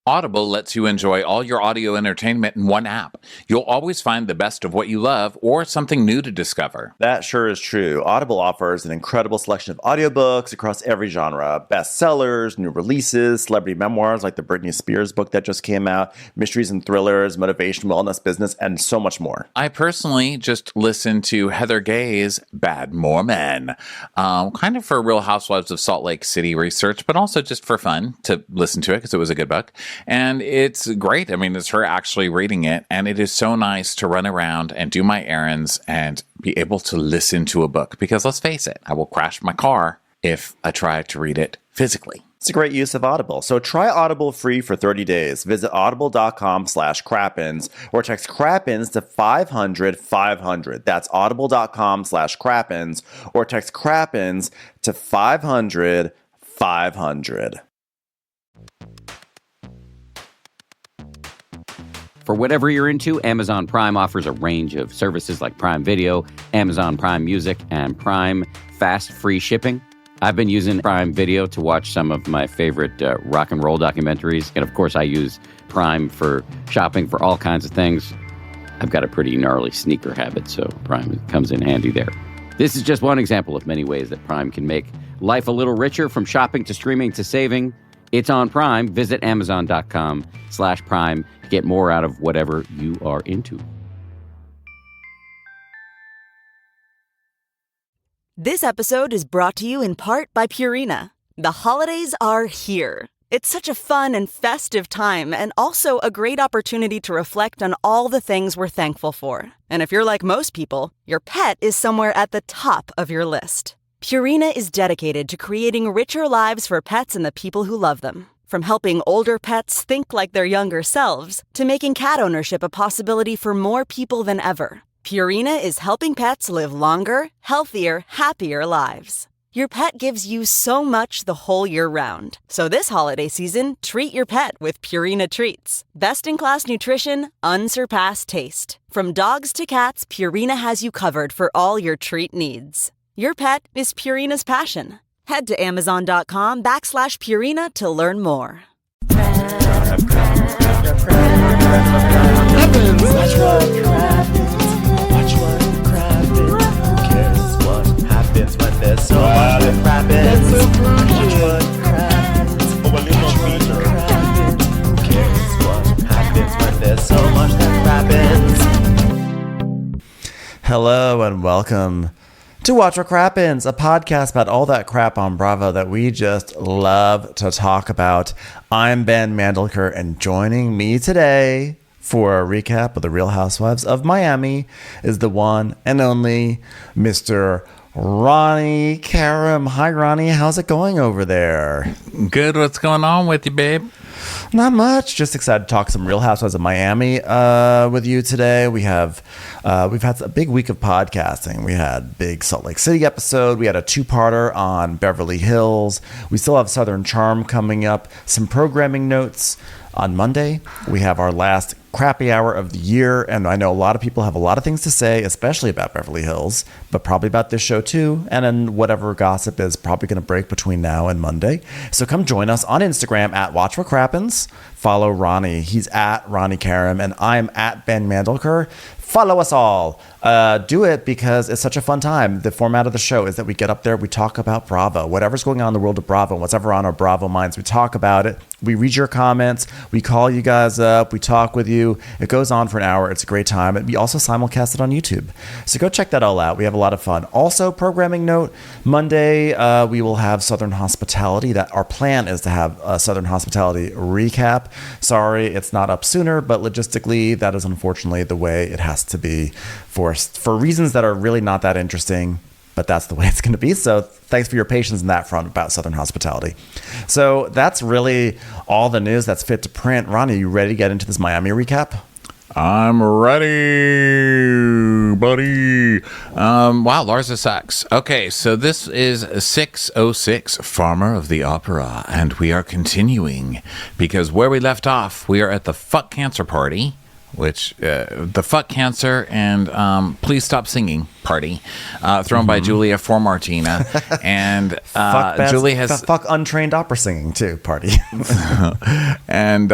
Audible lets you enjoy all your audio entertainment in one app. You'll always find the best of what you love or something new to discover. That sure is true. Audible offers an incredible selection of audiobooks across every genre. Bestsellers, new releases, celebrity memoirs like the Britney Spears book that just came out, mysteries and thrillers, motivation, wellness, business, and so much more. I personally just listened to Heather Gay's Bad Mormon, kind of for Real Housewives of Salt Lake City research, but also just for fun to listen to it because it was a good book. And it's great. I mean, it's her actually reading it. And it is so nice to run around and do my errands and be able to listen to a book. Because let's face it, I will crash my car if I try to read it physically. It's a great use of Audible. So try Audible free for 30 days. Visit audible.com/crappins or text crappins to 500-500. That's audible.com/crappins or text crappins to 500-500. For whatever you're into, Amazon Prime offers a range of services like Prime Video, Amazon Prime Music, and Prime Fast Free Shipping. I've been using Prime Video to watch some of my favorite rock and roll documentaries. And of course, I use Prime for shopping for all kinds of things. I've got a pretty gnarly sneaker habit, so Prime comes in handy there. This is just one example of many ways that Prime can make life a little richer, from shopping to streaming to saving. It's on Prime. Visit Amazon.com/Prime to get more out of whatever you are into. This episode is brought to you in part by Purina. The holidays are here. It's such a fun and festive time, and also a great opportunity to reflect on all the things we're thankful for. And if you're like most people, your pet is somewhere at the top of your list. Purina is dedicated to creating richer lives for pets and the people who love them. From helping older pets think like their younger selves, to making cat ownership a possibility for more people than ever. Purina is helping pets live longer, healthier, happier lives. Your pet gives you so much the whole year round. So this holiday season, treat your pet with Purina Treats. Best-in-class nutrition, unsurpassed taste. From dogs to cats, Purina has you covered for all your treat needs. Your pet is Purina's passion. Head to Amazon.com/Purina to learn more. There's so much that happens. Watch what happens. Who cares what happens when there's so much that happens? Hello and welcome to Watch What Crappens, a podcast about all that crap on Bravo that we just love to talk about. I'm Ben Mandelker, and joining me today for a recap of the Real Housewives of Miami is the one and only Mr. Ronnie Karam. Hi, Ronnie. How's it going over there? Good. What's going on with you, babe? Not much. Just excited to talk some Real Housewives of Miami with you today. We've had a big week of podcasting. We had big Salt Lake City episode. We had a two-parter on Beverly Hills. We still have Southern Charm coming up. Some programming notes. On Monday, we have our last crappy hour of the year, and I know a lot of people have a lot of things to say, especially about Beverly Hills, but probably about this show too, and then whatever gossip is probably going to break between now and Monday. So come join us on Instagram at Watch What Crappens. Follow Ronnie. He's at Ronnie Karam, and I'm at Ben Mandelker. Follow us all. Do it because it's such a fun time. The format of the show is that we get up there, we talk about Bravo, whatever's going on in the world of Bravo, what's ever on our Bravo minds, we talk about it. We read your comments, we call you guys up, we talk with you. It goes on for an hour. It's a great time. And we also simulcast it on YouTube. So go check that all out. We have a lot of fun. Also, programming note, Monday, we will have Southern Hospitality. That our plan is to have a Southern Hospitality recap. Sorry, it's not up sooner, but logistically, that is unfortunately the way it has to be for reasons that are really not that interesting, but that's the way it's going to be. So thanks for your patience in that front about Southern Hospitality. So that's really all the news that's fit to print. Ronnie, you ready to get into this Miami recap? I'm ready, buddy. Wow, Larsa sucks. Okay, so this is 606 Farmer of the Opera, and we are continuing because where we left off, we are at the Fuck Cancer Party which the fuck cancer and please stop singing party thrown by Julia for Martina. And Julie has fuck untrained opera singing too party. And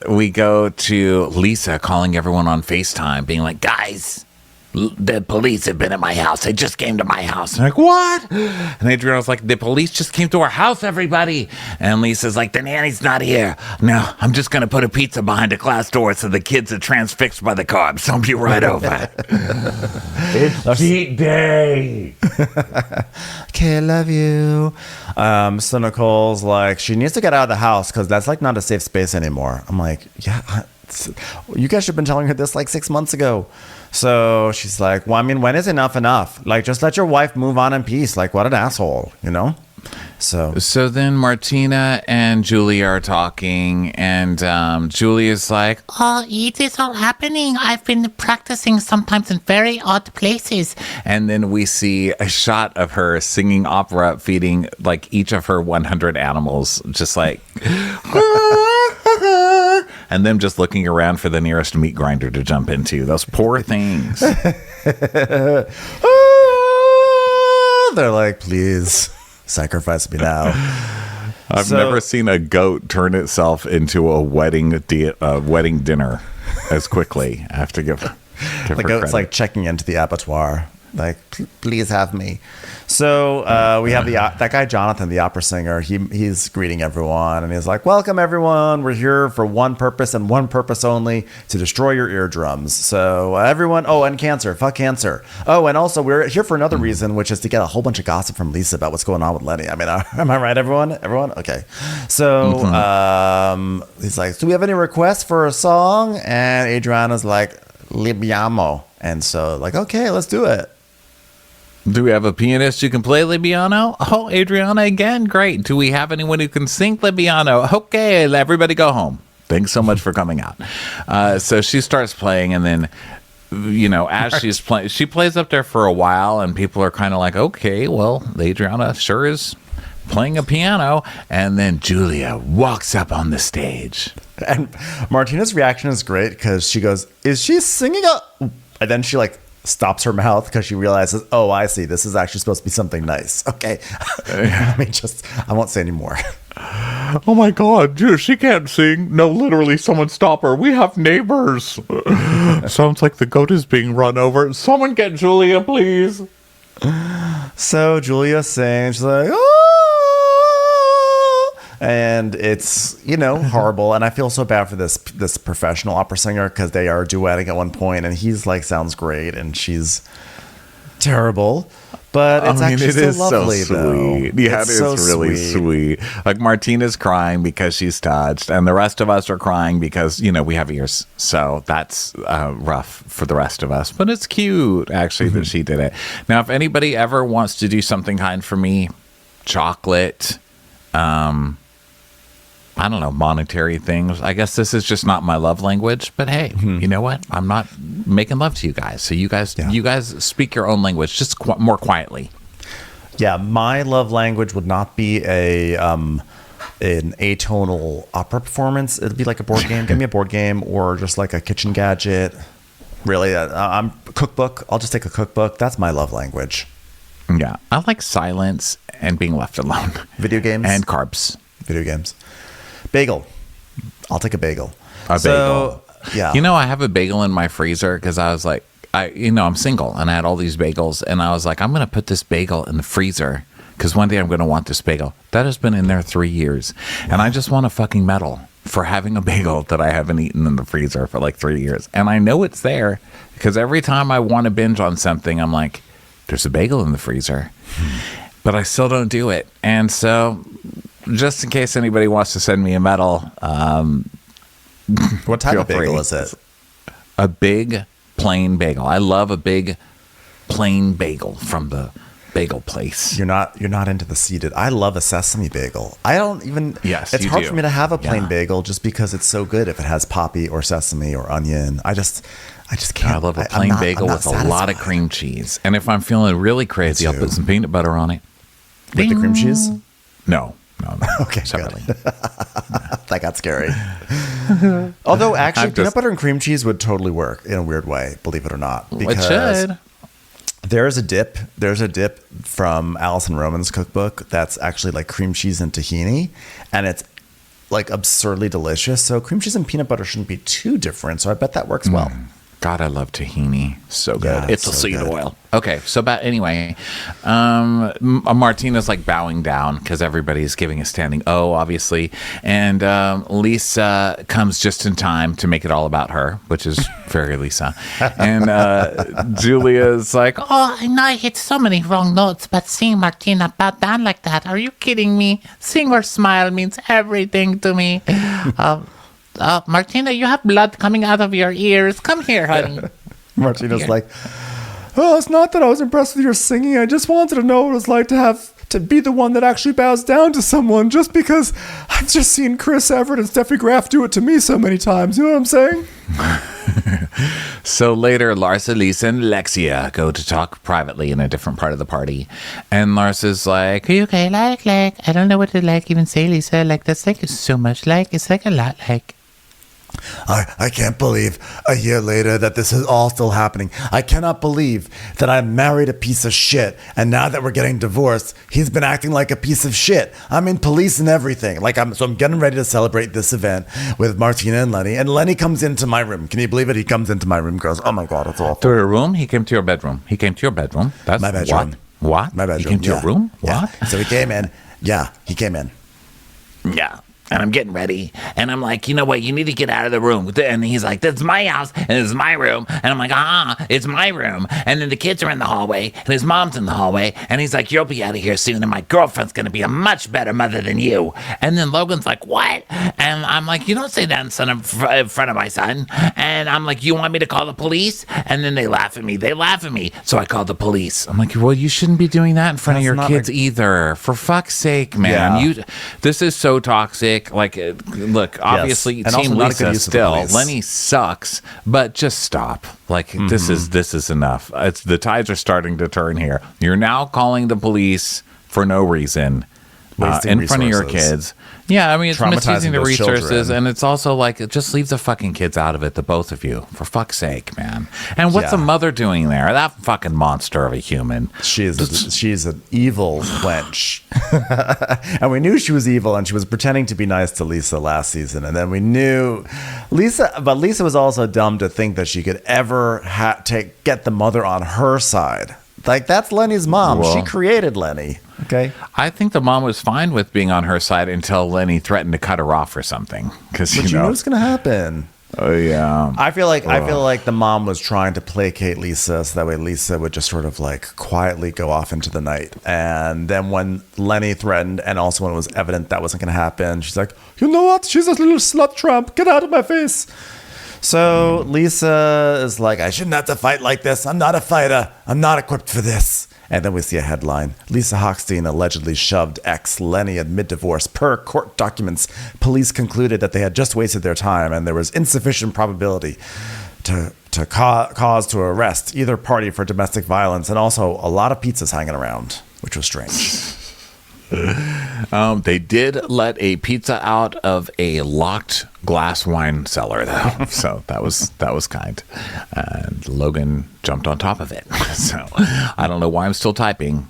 we go to Lisa calling everyone on FaceTime, being like, guys, the police have been at my house. They just came to my house. I'm like, what? And Adriana's like, the police just came to our house, everybody. And Lisa's like, the nanny's not here. No, I'm just going to put a pizza behind a glass door so the kids are transfixed by the carbs. I'll be right over. It's cheat day. Okay, I love you. So Nicole's like, she needs to get out of the house because that's like not a safe space anymore. I'm like, yeah, you guys should have been telling her this like 6 months ago. So she's like, well, I mean, when is enough enough? Like, just let your wife move on in peace. Like, what an asshole, you know? So then Martina and Julie are talking, and Julie is like, oh, it is all happening. I've been practicing sometimes in very odd places. and then we see a shot of her singing opera, feeding like each of her 100 animals, just like, and them just looking around for the nearest meat grinder to jump into. Those poor things. they're like, please sacrifice me now. I've never seen a goat turn itself into a wedding dinner as quickly. I have to give The goat's credit. like checking into the abattoir. Like, please have me. So we have that guy Jonathan, the opera singer. He's greeting everyone, and he's like, "Welcome, everyone. We're here for one purpose and one purpose only: to destroy your eardrums." So everyone, and cancer, fuck cancer. Oh, and also we're here for another reason, which is to get a whole bunch of gossip from Lisa about what's going on with Lenny. I mean, am I right, everyone? Everyone, okay. So he's like, "Do we have any requests for a song?" And Adriana's like, "Libiamo," and so like, okay, let's do it. Do we have a pianist who can play Libiano? Oh, Adriana again. Great. Do we have anyone who can sing Libiano? Okay, everybody go home. Thanks so much for coming out. So she starts playing, and then, as she's playing, she plays up there for a while, and people are kind of like, okay, well, Adriana sure is playing a piano. And then Julia walks up on the stage. And Martina's reaction is great because she goes, "Is she singing And then she stops her mouth because she realizes, oh, I see. This is actually supposed to be something nice. Okay. I won't say anymore. Oh my God, dude, she can't sing. No, literally, someone stop her. We have neighbors. Sounds like the goat is being run over. Someone get Julia, please. So Julia sings. She's like, oh. And it's, horrible. And I feel so bad for this professional opera singer because they are duetting at one point, and he's sounds great, and she's terrible. But it's actually so lovely, though. Yeah, it's so really sweet. Like, Martina's crying because she's touched, and the rest of us are crying because, we have ears. So that's rough for the rest of us. But it's cute, actually, that she did it. Now, if anybody ever wants to do something kind for me, chocolate, I don't know, monetary things. I guess this is just not my love language, but hey, you know what? I'm not making love to you guys. So you guys speak your own language, just more quietly. Yeah, my love language would not be an atonal opera performance. It'd be like a board game. Give me a board game or just like a kitchen gadget. Really, I'm cookbook. I'll just take a cookbook. That's my love language. Yeah, I like silence and being left alone. Video games and carbs. Video games. Bagel. I'll take a bagel. Bagel. Yeah. I have a bagel in my freezer because I was like, I'm single and I had all these bagels, and I was like, I'm going to put this bagel in the freezer because one day I'm going to want this bagel. That has been in there 3 years. And I just want a fucking medal for having a bagel that I haven't eaten in the freezer for 3 years. And I know it's there because every time I want to binge on something, I'm like, there's a bagel in the freezer. But I still don't do it. And so, just in case anybody wants to send me a medal, what type of bagel is it? A big plain bagel. I love a big plain bagel from the bagel place. You're not into the seeded. I love a sesame bagel. I don't even. Yes, it's hard for me to have a plain Yeah. bagel just because it's so good if it has poppy or sesame or onion. I just can't. I love a plain bagel with a lot of cream cheese. And if I'm feeling really crazy, I'll put some peanut butter on it. With the cream cheese? No. Okay, separately. good. That got scary. Although actually, I'm peanut just- butter and cream cheese would totally work in a weird way, believe it or not. It should. There's a dip from Alison Roman's cookbook that's actually like cream cheese and tahini, and it's like absurdly delicious. So cream cheese and peanut butter shouldn't be too different. So I bet that works well. God, I love tahini. So good. Yeah, It's a so seed good. oil. Okay, so anyway, Martina's like bowing down because everybody's giving a standing O, obviously. And Lisa comes just in time to make it all about her, which is very Lisa. And Julia's like, Oh, I know I hit so many wrong notes, but seeing Martina bow down like that, are you kidding me? Seeing her smile means everything to me. Martina, you have blood coming out of your ears. Come here, honey. Martina's like, oh, it's not that I was impressed with your singing. I just wanted to know what it was like to be the one that actually bows down to someone, just because I've just seen Chris Everett and Steffi Graf do it to me so many times. You know what I'm saying? So later, Larsa, Lisa, and Lexia go to talk privately in a different part of the party. And Larsa's like, Are you okay? Like, I don't know what to even say, Lisa. Like, that's like so much it's like a lot like. I can't believe a year later that this is all still happening. I cannot believe that I married a piece of shit, and now that we're getting divorced, he's been acting like a piece of shit. I'm in police and everything. So I'm getting ready to celebrate this event with Martina and Lenny comes into my room. Can you believe it? He comes into my room, girls. Oh my God, it's awful. to your room? He came to your bedroom. He came to your bedroom. That's My bedroom. What? My bedroom. He came to your room? Yeah. What? So he came in. Yeah, he came in. Yeah. And I'm getting ready. And I'm like, you know what? You need to get out of the room. And he's like, that's my house. And it's my room. And I'm like, it's my room. And then the kids are in the hallway. And his mom's in the hallway. And he's like, you'll be out of here soon. And my girlfriend's going to be a much better mother than you. And then Logan's like, what? And I'm like, you don't say that in front of my son. And I'm like, you want me to call the police? And then they laugh at me. So I called the police. I'm like, well, you shouldn't be doing that in front of That's your not kids either. For fuck's sake, man. Yeah. This is so toxic. Like, look, obviously, And also Team not a good Lisa use of the still. police. Lenny sucks, but just stop. Like, this is enough. The tides are starting to turn here. You're now calling the police for no reason. Wasting in front of your resources. kids. Yeah, I mean, it's Traumatizing misusing the those resources, children. and it's also like, just leave the fucking kids out of it, the both of you. For fuck's sake, man. And what's Yeah. the mother doing there? That fucking monster of a human. She's an evil wench. And we knew she was evil, and she was pretending to be nice to Lisa last season. And then we knew Lisa was also dumb to think that she could ever get the mother on her side. Like, that's Lenny's mom. Well- She created Lenny. Okay. I think the mom was fine with being on her side until Lenny threatened to cut her off or something. Because, But you knew what's going to happen. Oh, yeah. I feel like the mom was trying to placate Lisa so that way Lisa would just sort of like quietly go off into the night. And then when Lenny threatened, and also when it was evident that wasn't going to happen, she's like, you know what? She's a little slut tramp. Get out of my face. So Lisa is like, I shouldn't have to fight like this. I'm not a fighter. I'm not equipped for this. And then we see a headline. Lisa Hochstein allegedly shoved ex Lenny at mid-divorce. Per court documents, police concluded that they had just wasted their time and there was insufficient probability to cause to arrest either party for domestic violence, and also a lot of pizzas hanging around, which was strange. They did let a pizza out of a locked glass wine cellar, though, so that was kind. And Logan jumped on top of it. So I don't know why I'm still typing.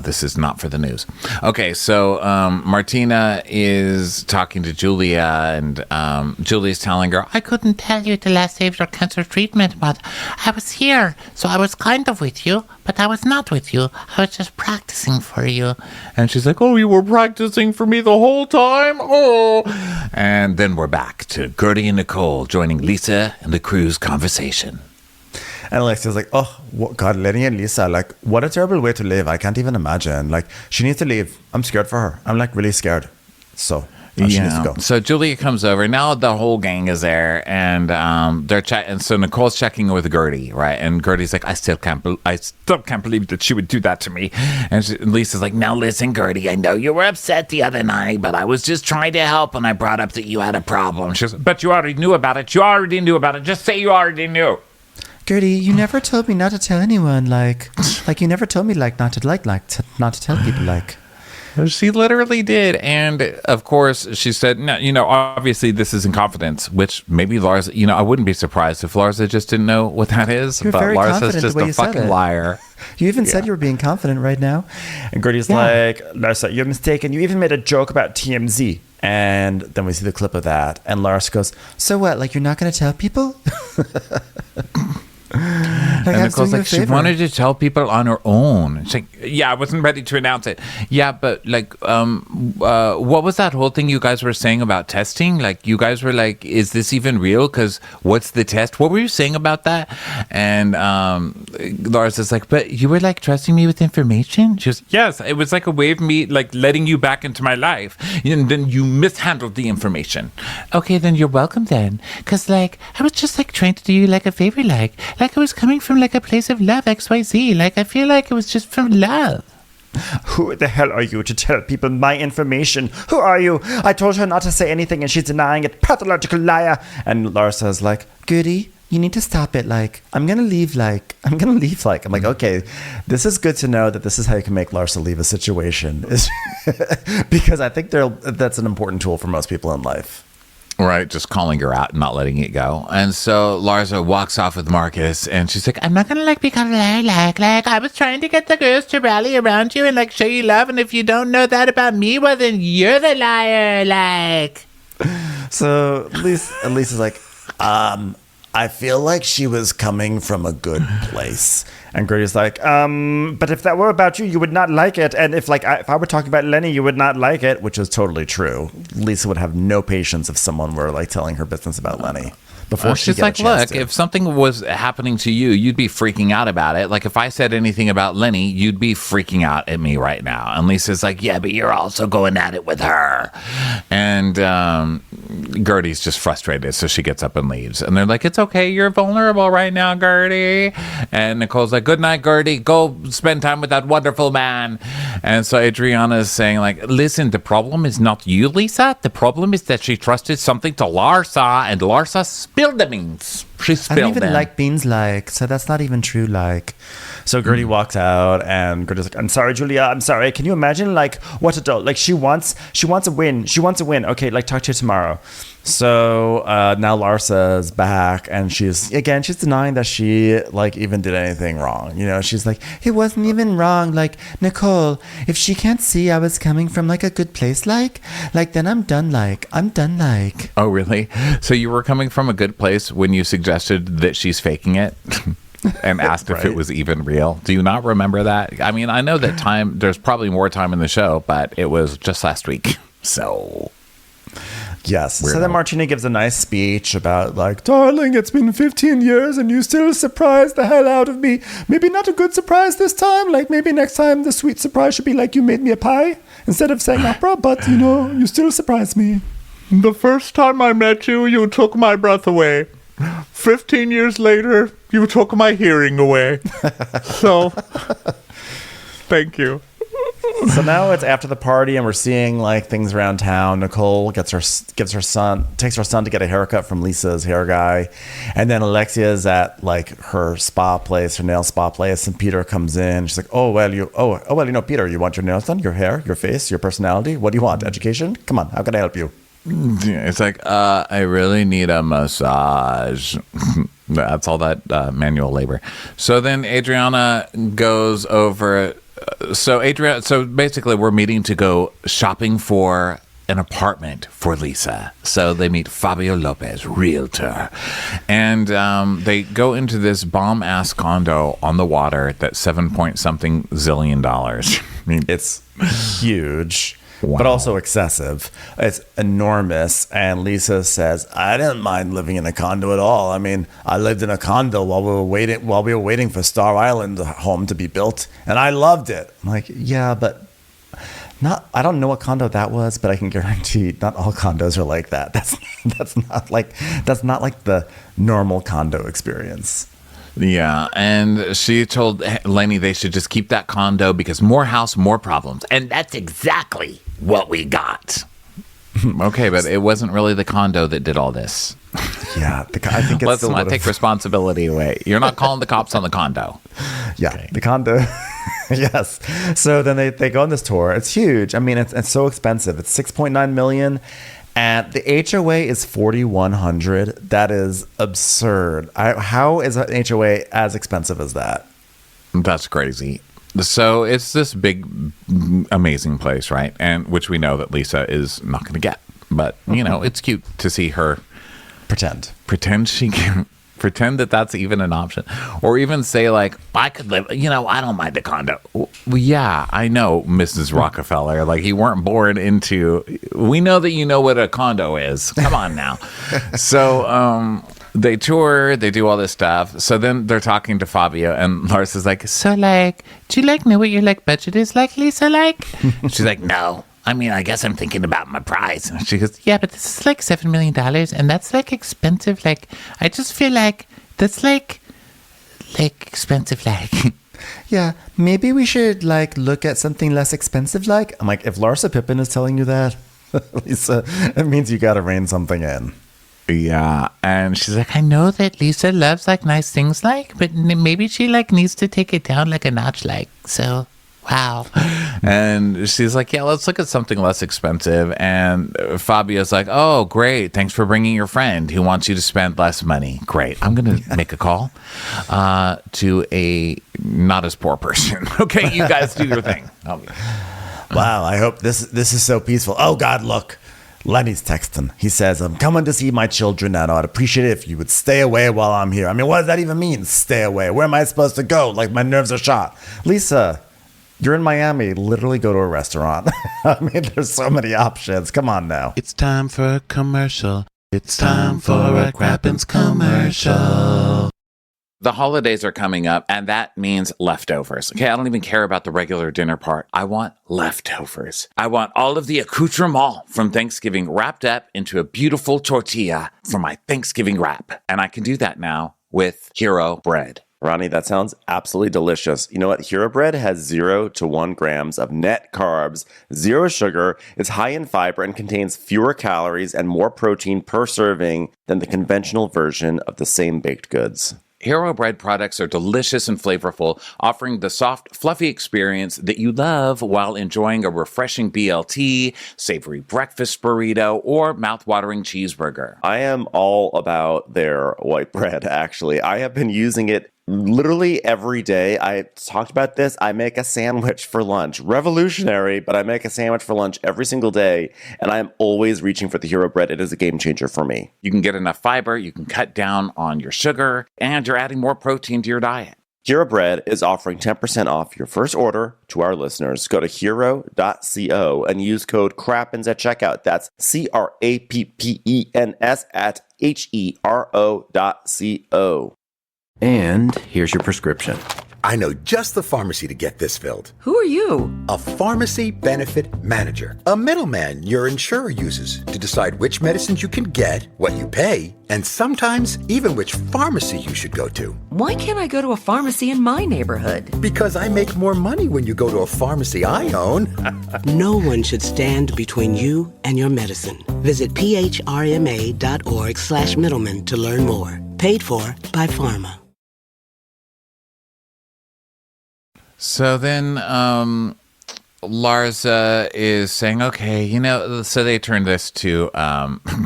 This is not for the news. Okay, so Martina is talking to Julia, and Julia's telling her, I couldn't tell you till I saved your cancer treatment, but I was here, so I was kind of with you, but I was not with you. I was just practicing for you. and she's like, oh, you were practicing for me the whole time? Oh. And then we're back to Gertie and Nicole joining Lisa in the cruise conversation. And Alexia's like, oh, God, Lenny and Lisa, like, what a terrible way to live. I can't even imagine. Like, she needs to leave. I'm scared for her. I'm, like, really scared. So, she needs to go. So Julia comes over. Now the whole gang is there, and they're chatting. So Nicole's checking with Gertie, right? And Gertie's like, I still can't believe that she would do that to me. And Lisa's like, now listen, Gertie, I know you were upset the other night, but I was just trying to help when I brought up that you had a problem. She's like, but you already knew about it. You already knew about it. Just say you already knew. Gertie, you never told me not to tell anyone, like you never told me, like, not to tell people, like. She literally did. And of course, she said, no, obviously this is in confidence, which maybe Larsa, I wouldn't be surprised if Larsa just didn't know what that is. You're but very Larsa's confident just the way a you said fucking it. liar. You even said you were being confident right now. And Gertie's like, Larsa, you're mistaken. You even made a joke about TMZ. And then we see the clip of that. And Larsa goes, so what? Like, you're not going to tell people? And Nicole's like, she wanted to tell people on her own. She's like, yeah, I wasn't ready to announce it. Yeah, but like, what was that whole thing you guys were saying about testing? Like, you guys were like, is this even real? Because what's the test? What were you saying about that? And Lars is like, but you were like trusting me with information? She goes, yes, it was like a way of me like letting you back into my life. And then you mishandled the information. Okay, then you're welcome then. Because like, I was just like trying to do you like a favor, like it was coming from like a place of love, XYZ. Like, I feel like it was just from love. Who the hell are you to tell people my information? Who are you? I told her not to say anything and she's denying it. Pathological liar. And Larsa's like, Goody, you need to stop it. Like, I'm going to leave. I'm like, okay, this is good to know that this is how you can make Larsa leave a situation. Because I think that's an important tool for most people in life. Right, just calling her out and not letting it go. And so Larsa walks off with Marcus, and she's like, I'm not gonna like become a liar, like I was trying to get the girls to rally around you and like show you love, and if you don't know that about me, well then you're the liar, like. So Lisa's like, I feel like she was coming from a good place. And Gertie's like, but if that were about you, you would not like it. And if I were talking about Lenny, you would not like it, which is totally true. Lisa would have no patience if someone were like telling her business about Lenny. Before she's like, look, if something was happening to you, you'd be freaking out about it. Like if I said anything about Lenny, you'd be freaking out at me right now. And Lisa's like, yeah, but you're also going at it with her. And Gertie's just frustrated, so she gets up and leaves. And they're like, it's okay, you're vulnerable right now, Gertie. And Nicole's like, good night, Gertie. Go spend time with that wonderful man. And so Adriana's saying like, listen, the problem is not you, Lisa. The problem is that she trusted something to Larsa, and Larsa spilled the beans. She spilled I don't even them. like beans, so that's not even true, So Gertie walks out, and Gertie's like, I'm sorry, Julia, I'm sorry. Can you imagine, what adult? Like, she wants a win. She wants a win. Okay, talk to you tomorrow. So now Larsa's back, and she's denying that she, even did anything wrong. She's like, it wasn't even wrong. Nicole, if she can't see I was coming from, a good place, then I'm done, Oh, really? So you were coming from a good place when you suggested that she's faking it? And asked if it was even real. Do you not remember that? I mean, I know that there's probably more time in the show, but it was just last week. So, yes. Weirdo. So then Martina gives a nice speech about darling, it's been 15 years and you still surprise the hell out of me. Maybe not a good surprise this time. Maybe next time the sweet surprise should be you made me a pie instead of saying opera, but you still surprise me. The first time I met you, you took my breath away. 15 years later, you took my hearing away. So, thank you. So now it's after the party, and we're seeing things around town. Nicole takes her son to get a haircut from Lisa's hair guy, and then Alexia's at her nail spa place, and Peter comes in. She's like, Peter, you want your nails done, your hair, your face, your personality? What do you want? Education? Come on, how can I help you? It's I really need a massage. That's all that manual labor. So then Adriana goes over. So basically we're meeting to go shopping for an apartment for Lisa. So they meet Fabio Lopez, realtor. And they go into this bomb-ass condo on the water that's $7-point-something zillion. I mean, it's huge. Wow. But also excessive. It's enormous. And Lisa says, I didn't mind living in a condo at all. I mean, I lived in a condo while we were waiting for Star Island home to be built, and I loved it. I'm like, yeah, but I don't know what condo that was, but I can guarantee not all condos are like that. That's not like the normal condo experience. Yeah, and she told Lenny they should just keep that condo because more house, more problems. And that's exactly what we got. Okay, but it wasn't really the condo that did all this. Yeah, I think it's Let's not take responsibility away. You're not calling the cops on the condo. Yeah, okay. The condo. Yes. So then they go on this tour. It's huge. I mean, it's so expensive. It's $6.9 million. And the HOA is $4,100. That is absurd. How is an HOA as expensive as that? That's crazy. So it's this big, amazing place, right? And which we know that Lisa is not going to get. But, it's cute to see her pretend she can. Pretend that that's even an option. Or even say, like, I could live, I don't mind a condo. Well, yeah, I know, Mrs. Rockefeller. Like, you weren't born into... We know that you know what a condo is. Come on now. So, they tour, they do all this stuff. So then they're talking to Fabio, and Lars is like, So, like, do you, like, know what your, like, budget is like, Lisa, like? she's like, no. I mean, I guess I'm thinking about my price. And she goes, Yeah, but this is, like, $7 million, and that's, like, expensive. Like, I just feel like that's, like expensive, like... Yeah, maybe we should, like, look at something less expensive, like... I'm like, if Larsa Pippen is telling you that, Lisa, it means you got to rein something in. yeah. And she's like, I know that Lisa loves, like, nice things, like, but maybe she, like, needs to take it down, like, a notch, like, so... Wow. And she's like, yeah, let's look at something less expensive. And Fabio's like, oh, great. Thanks for bringing your friend who wants you to spend less money. Great. I'm going to make a call to a not as poor person. Okay, you guys do your thing. Wow, I hope this is so peaceful. Oh, God, look. Lenny's texting. He says, I'm coming to see my children now. I'd appreciate it if you would stay away while I'm here. I mean, what does that even mean, stay away? Where am I supposed to go? Like, my nerves are shot. Lisa... You're in Miami. Literally go to a restaurant. I mean, there's so many options. Come on now. It's time for a commercial. It's time for a Crappens commercial. The holidays are coming up, and that means leftovers. Okay, I don't even care about the regular dinner part. I want leftovers. I want all of the accoutrement from Thanksgiving wrapped up into a beautiful tortilla for my Thanksgiving wrap. And I can do that now with Hero bread. Ronnie, that sounds absolutely delicious. You know what? Hero Bread has 0 to 1 grams of net carbs, 0 sugar. It's high in fiber and contains fewer calories and more protein per serving than the conventional version of the same baked goods. Hero Bread products are delicious and flavorful, offering the soft, fluffy experience that you love while enjoying a refreshing BLT, savory breakfast burrito, or mouth-watering cheeseburger. I am all about their white bread, actually. I have been using it literally every day. I talked about this. I make a sandwich for lunch. Revolutionary, but I make a sandwich for lunch every single day, and I am always reaching for the Hero Bread. It is a game changer for me. You can get enough fiber, you can cut down on your sugar, and you're adding more protein to your diet. Hero Bread is offering 10% off your first order to our listeners. Go to hero.co and use code CRAPPENS at checkout. That's CRAPPENS at HERO.co. And here's your prescription. I know just the pharmacy to get this filled. Who are you? A pharmacy benefit manager. A middleman your insurer uses to decide which medicines you can get, what you pay, and sometimes even which pharmacy you should go to. Why can't I go to a pharmacy in my neighborhood? Because I make more money when you go to a pharmacy I own. No one should stand between you and your medicine. Visit phrma.org/middleman to learn more. Paid for by Pharma. So then Larsa is saying, okay, so they turn this to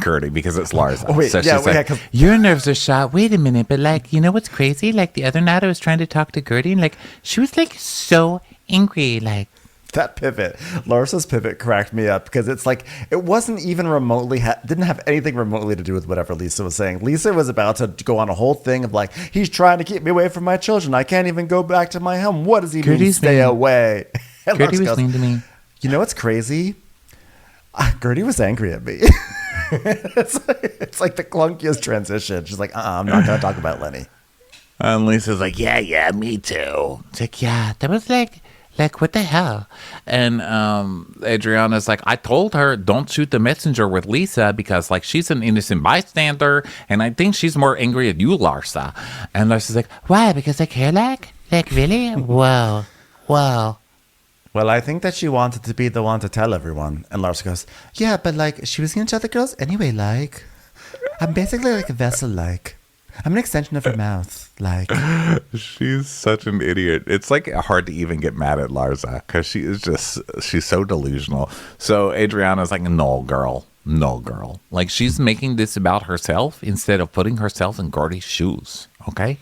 Gertie because it's Larsa. Oh, wait, so yeah, she's like, Your nerves are shot. Wait a minute. But, like, you know what's crazy? Like, the other night I was trying to talk to Gertie, and, like, she was, like, so angry. Like, that pivot, Larsa's pivot cracked me up because it's like, it wasn't even remotely, didn't have anything remotely to do with whatever Lisa was saying. Lisa was about to go on a whole thing of like, he's trying to keep me away from my children. I can't even go back to my home. What does he mean, stay away? And Gertie was mean to me. You know what's crazy? Gertie was angry at me. It's like the clunkiest transition. She's like, I'm not going to talk about Lenny. And Lisa's like, yeah, me too. It's like, yeah, that was like, what the hell? And Adriana's like, I told her don't shoot the messenger with Lisa because, like, she's an innocent bystander, and I think she's more angry at you, Larsa. And Larsa's like, why? Because I care, like really? Whoa. Well, I think that she wanted to be the one to tell everyone. And Larsa goes, yeah, but, like, she was going to tell the girls anyway, like. I'm basically like a vessel, like. I'm an extension of her mouth. Like, She's such an idiot. It's like hard to even get mad at Larsa because she's so delusional. So Adriana's like, no, girl. No, girl. Like, she's making this about herself instead of putting herself in Gordy's shoes. Okay?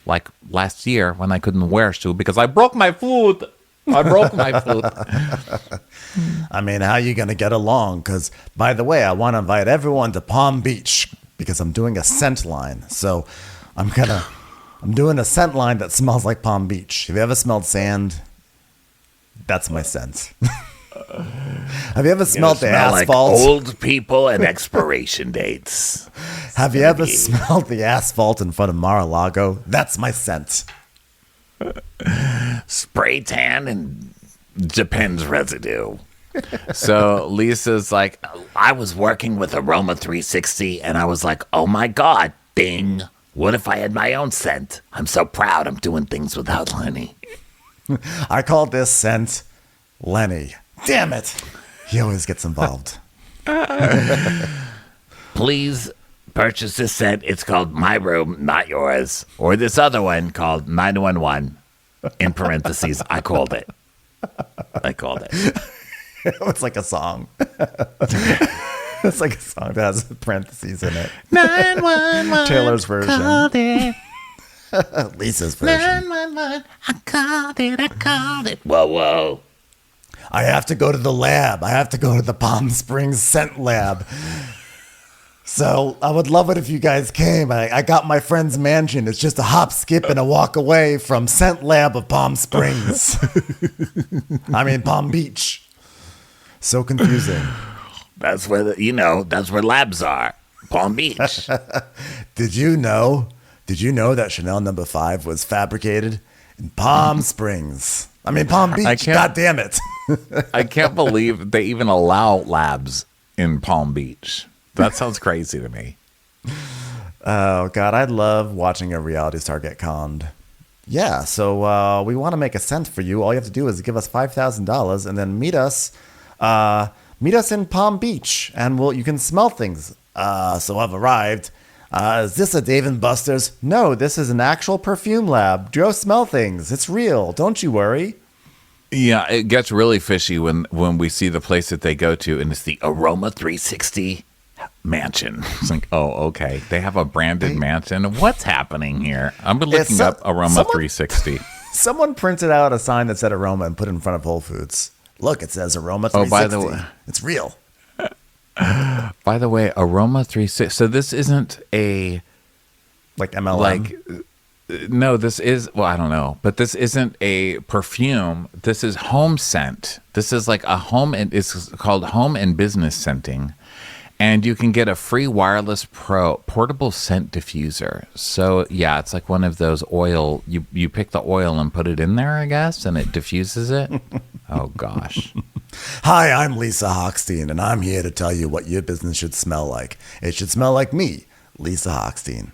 Like last year when I couldn't wear a shoe because I broke my foot. I broke my foot. I mean, how are you going to get along? Because, by the way, I want to invite everyone to Palm Beach because I'm doing a scent line. So I'm doing a scent line that smells like Palm Beach. Have you ever smelled sand? That's my scent. Have you ever smelled the asphalt? Like old people and expiration dates. Have you ever smelled the asphalt in front of Mar-a-Lago? That's my scent. Spray tan and Depends residue. So Lisa's like, I was working with Aroma 360 and I was like, oh my God, ding. What if I had my own scent? I'm so proud I'm doing things without Lenny. I call this scent Lenny. Damn it. He always gets involved. Please purchase this scent. It's called My Room, Not Yours. Or this other one called 911. In parentheses, I called it. It's like a song. It's like a song that has parentheses in it. 911. Taylor's version. Called it. Lisa's version. 911. I called it. Whoa. I have to go to the lab. I have to go to the Palm Springs scent lab. So I would love it if you guys came. I got my friend's mansion. It's just a hop, skip, and a walk away from Scent Lab of Palm Springs. I mean, Palm Beach. So confusing. That's where that's where labs are. Palm Beach. Did you know that Chanel No. 5 was fabricated in Palm Springs? I mean, Palm Beach. God damn it. I can't believe they even allow labs in Palm Beach. That sounds crazy to me. Oh, God. I love watching a reality star get conned. Yeah, so we want to make a scent for you. All you have to do is give us $5,000 and then meet us in Palm Beach, and you can smell things. So I've arrived. Is this a Dave & Buster's? No, this is an actual perfume lab. Go smell things. It's real. Don't you worry. Yeah, it gets really fishy when we see the place that they go to, and it's the Aroma 360 mansion. It's like, oh, okay. They have a branded mansion. What's happening here? I've been looking up Aroma 360. Someone printed out a sign that said Aroma and put it in front of Whole Foods. Look, it says Aroma 360. Oh, by the way, it's real. By the way, Aroma 360. So this isn't a like MLM. No, this is, well, I don't know, but this isn't a perfume. This is home scent. This is like a home, and it's called home and business scenting. And you can get a free wireless portable scent diffuser. So yeah, it's like one of those oil, you pick the oil and put it in there, I guess, and it diffuses it. Oh gosh. Hi, I'm Lisa Hochstein, and I'm here to tell you what your business should smell like. It should smell like me, Lisa Hochstein.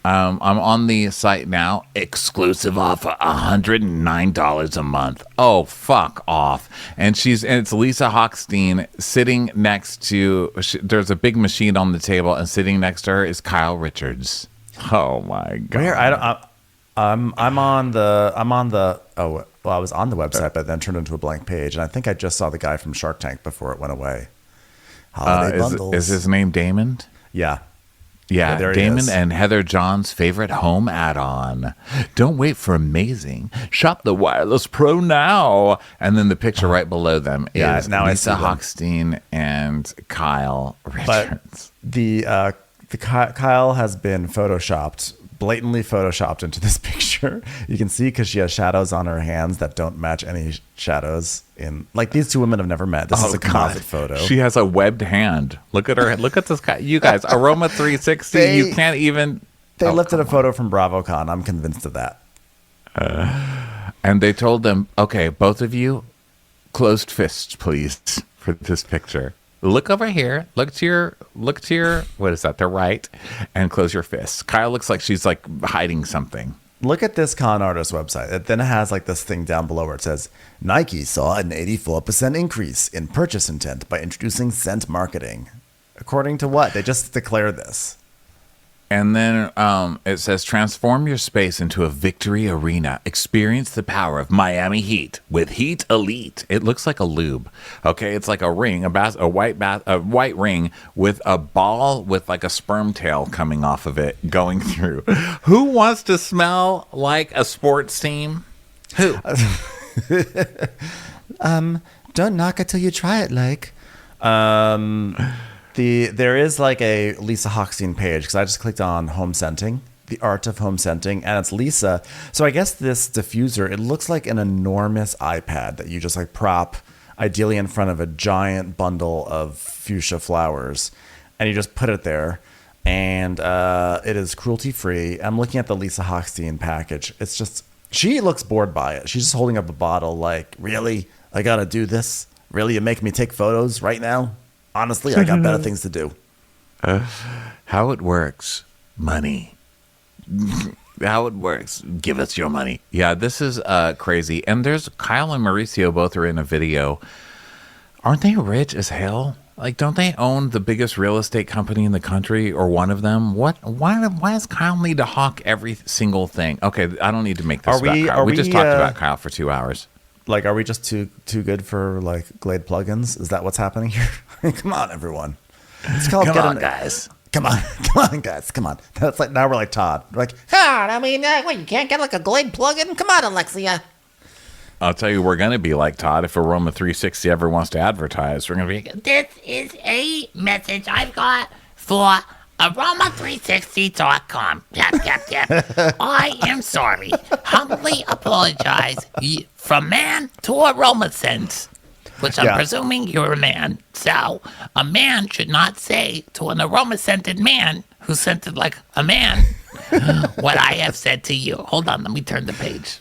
I'm on the site now. Exclusive offer, $109 a month. Oh, fuck off. And it's Lisa Hochstein sitting next to, there's a big machine on the table, and sitting next to her is Kyle Richards. Oh my God. Where? I was on the website, but then turned into a blank page. And I think I just saw the guy from Shark Tank before it went away. Holiday bundles. Is his name Damon? Yeah. Yeah, Damon and Heather John's favorite home add-on. Don't wait for amazing. Shop the Wireless Pro now. And then the picture right below them is Lisa Hochstein and Kyle Richards. But the Kyle has been blatantly photoshopped into this picture. You can see because she has shadows on her hands that don't match any shadows in. Like, these two women have never met. This is a composite photo. She has a webbed hand. Look at her. Look at this guy. You guys, Aroma 360. You can't even. They lifted a photo from BravoCon. I'm convinced of that. And they told them, okay, both of you, closed fists, please, for this picture. Look over here. Look to your. What is that? The right, and close your fists. Kyle looks like she's like hiding something. Look at this con artist website. It then has like this thing down below where it says Nike saw an 84% increase in purchase intent by introducing scent marketing. According to what? They just declared this. And then it says, transform your space into a victory arena. Experience the power of Miami Heat with Heat Elite. It looks like a lube. Okay, it's like a ring, a white ring with a ball with like a sperm tail coming off of it going through. Who wants to smell like a sports team? Who? Don't knock it till you try it, like. There is like a Lisa Hochstein page because I just clicked on home scenting, the art of home scenting, and it's Lisa. So I guess this diffuser, it looks like an enormous iPad that you just like prop ideally in front of a giant bundle of fuchsia flowers, and you just put it there, and it is cruelty free. I'm looking at the Lisa Hochstein package. It's just, she looks bored by it. She's just holding up a bottle like, really? I gotta do this? Really? You make me take photos right now? Honestly, I got better things to do. How it works. Money. How it works. Give us your money. Yeah, this is crazy. And there's Kyle and Mauricio both are in a video. Aren't they rich as hell? Like, don't they own the biggest real estate company in the country, or one of them? Why does Kyle need to hawk every single thing? Okay, I don't need to make this about Kyle. We just talked about Kyle for 2 hours. Like, are we just too good for like Glade plugins? Is that what's happening here? Come on, everyone. It's called guys. Come on, guys. Come on. That's like, now we're like Todd. We're like, God, I mean, what, you can't get like a Glade plug-in? Come on, Alexia. I'll tell you, we're going to be like Todd if Aroma 360 ever wants to advertise. We're going to be. This is a message I've got for Aroma360.com. Yep. I am sorry. Humbly apologize from man to Aroma Sense, which I'm presuming you're a man. So a man should not say to an aroma-scented man who scented like a man what I have said to you. Hold on, let me turn the page.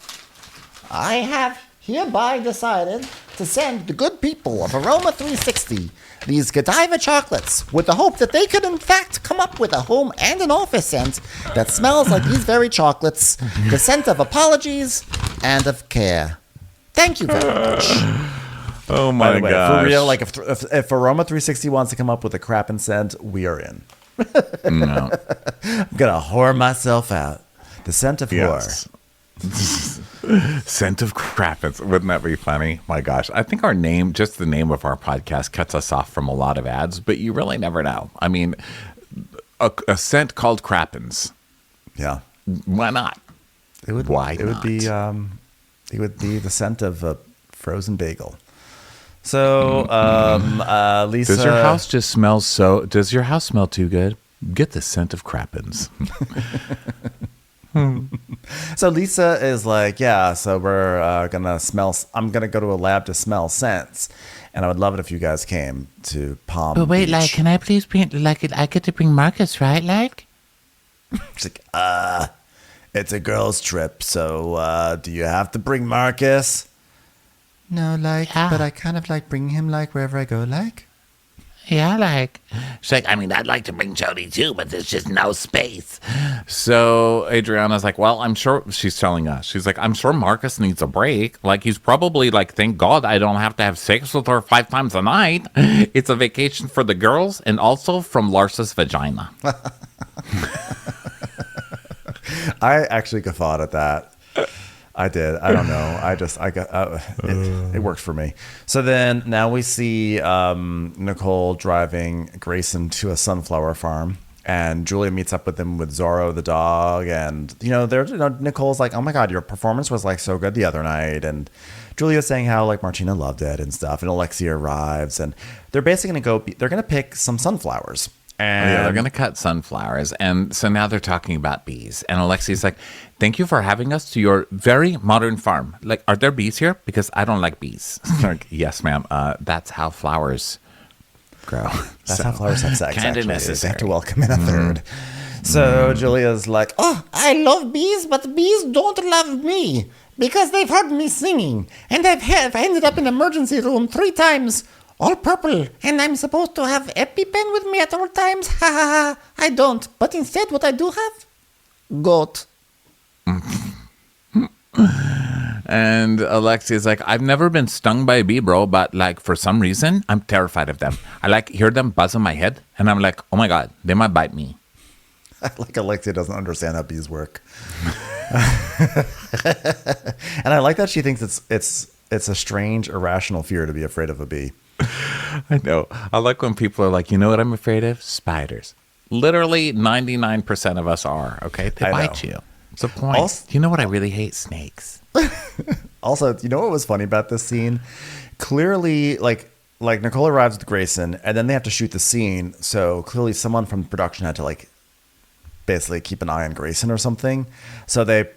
I have hereby decided to send the good people of Aroma 360 these Godiva chocolates with the hope that they could in fact come up with a home and an office scent that smells like these very chocolates, the scent of apologies and of care. Thank you very much. Oh my gosh. For real, like if Aroma 360 wants to come up with a crap and scent, we are in. No. I'm gonna whore myself out. The scent of whore. Scent of crap. Wouldn't that be funny? My gosh. I think our name, just the name of our podcast, cuts us off from a lot of ads, but you really never know. I mean, a scent called Crappens. Yeah. Why not? It would be the scent of a frozen bagel. So, Lisa, does your house smell too good? Get the scent of Crappens. So Lisa is like, yeah, so we're gonna smell. I'm gonna go to a lab to smell scents, and I would love it if you guys came to Palm But wait, Beach. like, can I please bring, like, I get to bring Marcus, right? Like, she's like, it's a girls' trip, so do you have to bring Marcus? No, like, but I kind of like bring him like wherever I go, like. yeah, like, she's like, I mean, I'd like to bring Jody too, but there's just no space. So Adriana's like, well, I'm sure, she's telling us, she's like, I'm sure Marcus needs a break. Like, he's probably like, thank God I don't have to have sex with her 5 times a night. It's a vacation for the girls and also from Larsa's vagina. I actually guffawed at that. I did. I don't know. It worked for me. So then now we see Nicole driving Grayson to a sunflower farm, and Julia meets up with them with Zorro the dog, and Nicole's like, oh my God, your performance was like so good the other night, and Julia's saying how like Martina loved it and stuff, and Alexia arrives, and they're basically they're gonna pick some sunflowers. And they're going to cut sunflowers. And so now they're talking about bees. And Alexi's like, thank you for having us to your very modern farm. Like, are there bees here? Because I don't like bees. Like, yes, ma'am. That's how flowers grow. That's how flowers have sex, Kind of actually. necessary. They have to welcome in a third. So Julia's like, oh, I love bees, but bees don't love me because they've heard me singing. And I've ended up in the emergency room 3 times. All purple, and I'm supposed to have EpiPen with me at all times? Ha ha ha, I don't. But instead, what I do have? Goat. And Alexia's like, I've never been stung by a bee, bro, but like for some reason, I'm terrified of them. I like hear them buzz in my head, and I'm like, oh my God, they might bite me. Like Alexia doesn't understand how bees work. And I like that she thinks it's a strange, irrational fear to be afraid of a bee. I know. I like when people are like, you know what I'm afraid of? Spiders. Literally 99% of us are, okay? They bite you. It's a point. Also, you know what I really hate? Snakes. Also, you know what was funny about this scene? Clearly, like Nicole arrives with Grayson, and then they have to shoot the scene. So clearly someone from production had to like basically keep an eye on Grayson or something. So they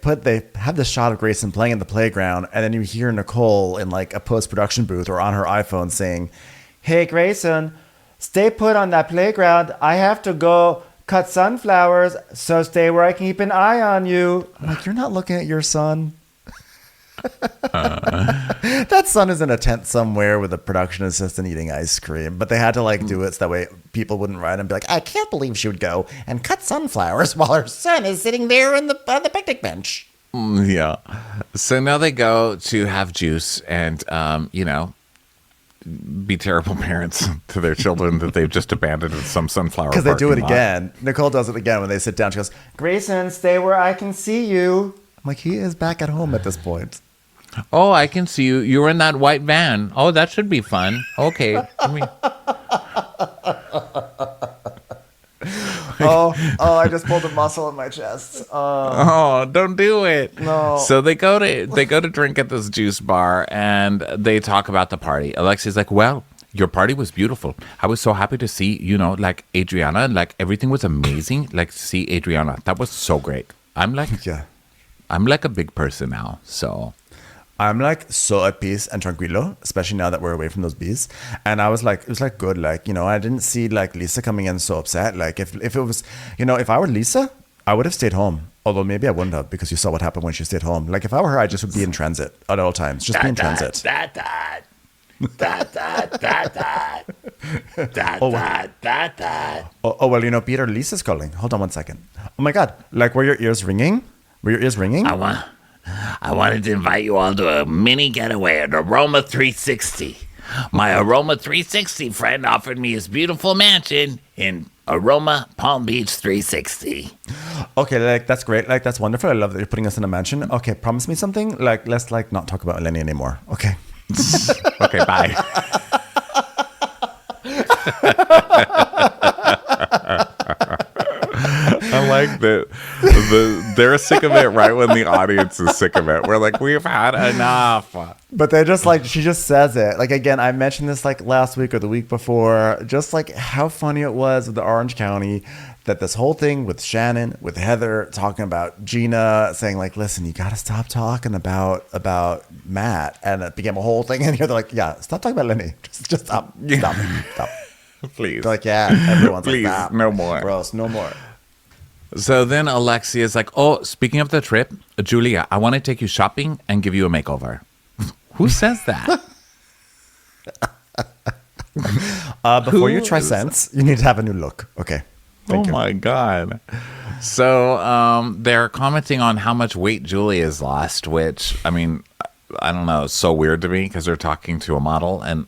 have this shot of Grayson playing in the playground, and then you hear Nicole in like a post-production booth or on her iPhone saying, "Hey Grayson, stay put on that playground. I have to go cut sunflowers, so stay where I can keep an eye on you." I'm like, you're not looking at your son. That son is in a tent somewhere with a production assistant eating ice cream, but they had to like do it so that way people wouldn't write and be like, I can't believe she would go and cut sunflowers while her son is sitting there on the picnic bench. Yeah. So now they go to have juice and, be terrible parents to their children that they've just abandoned at some sunflower because they do it parking lot. again. Nicole does it again when they sit down. She goes, Grayson, stay where I can see you. I'm like, he is back at home at this point. Oh, I can see you. You're in that white van. Oh, that should be fun. Okay. I just pulled a muscle in my chest. Oh, don't do it. No. So they go to drink at this juice bar and they talk about the party. Alexia's like, well, your party was beautiful. I was so happy to see, like Adriana, like everything was amazing. Like to see Adriana. That was so great. I'm like a big person now. So I'm like so at peace and tranquilo, especially now that we're away from those bees. And I was like, it was like good. Like, I didn't see like Lisa coming in so upset. Like if it was, if I were Lisa, I would have stayed home. Although maybe I wouldn't have, because you saw what happened when she stayed home. Like if I were her, I just would be in transit at all times. Just be in transit. Oh, well, Peter, Lisa's calling. Hold on one second. Oh my God. Like, were your ears ringing? Were your ears ringing? I wanted to invite you all to a mini getaway at Aroma 360. My Aroma 360 friend offered me his beautiful mansion in Aroma Palm Beach 360. Okay, like that's great. Like that's wonderful. I love that you're putting us in a mansion. Okay, promise me something. Like let's like not talk about Eleni anymore. Okay. Okay, bye. I like that they're sick of it right when the audience is sick of it. We're like, we've had enough. But they're just like, she just says it. Like, again, I mentioned this like last week or the week before, just like how funny it was with the Orange County, that this whole thing with Shannon, with Heather talking about Gina, saying like, listen, you got to stop talking about Matt. And it became a whole thing. And here they're like, yeah, stop talking about Lenny. Just stop. Stop. Please. They're like, yeah, everyone's Please, like, no more. Gross, no more. So then Alexia is like, oh, speaking of the trip, Julia, I want to take you shopping and give you a makeover. Who says that? Before you try scents, you need to have a new look. Okay. Thank you. My God. So they're commenting on how much weight Julia's lost, which, I mean, I don't know. It's so weird to me because they're talking to a model and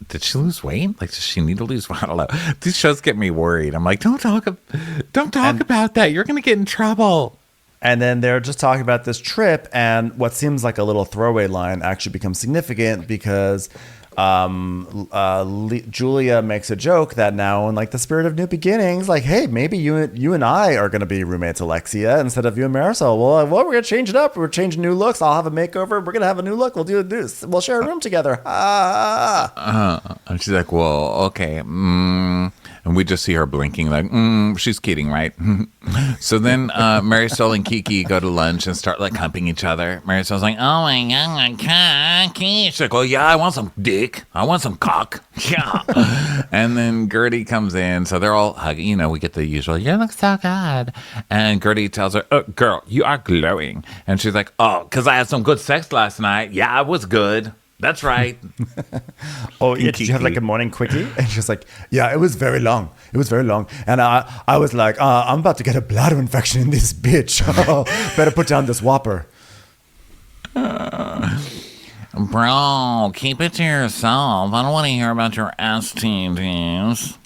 did she lose weight? Like, does she need to lose weight? I don't know. These shows get me worried. I'm like, don't talk about that. You're going to get in trouble. And then they're just talking about this trip, and what seems like a little throwaway line actually becomes significant because Julia makes a joke that now, in like the spirit of new beginnings, like, hey, maybe you and I are going to be roommates, Alexia, instead of you and Marisol. Well, we're going to change it up. We're changing new looks. I'll have a makeover. We're going to have a new look. We'll do this. We'll share a room together. And she's like, well, okay. And we just see her blinking like, she's kidding, right? So then Marisol and Kiki go to lunch and start like humping each other. Marisol's like, oh my God, cocky. She's like, oh yeah, I want some dick. I want some cock. Yeah. And then Gertie comes in. So they're all hugging. We get the usual, you look so good. And Gertie tells her, oh, girl, you are glowing. And she's like, oh, because I had some good sex last night. Yeah, it was good. That's right. Oh, yeah, did you have like a morning quickie? And she's like, yeah, it was very long. And I was like, I'm about to get a bladder infection in this bitch. Better put down this Whopper. Bro, keep it to yourself. I don't want to hear about your STDs.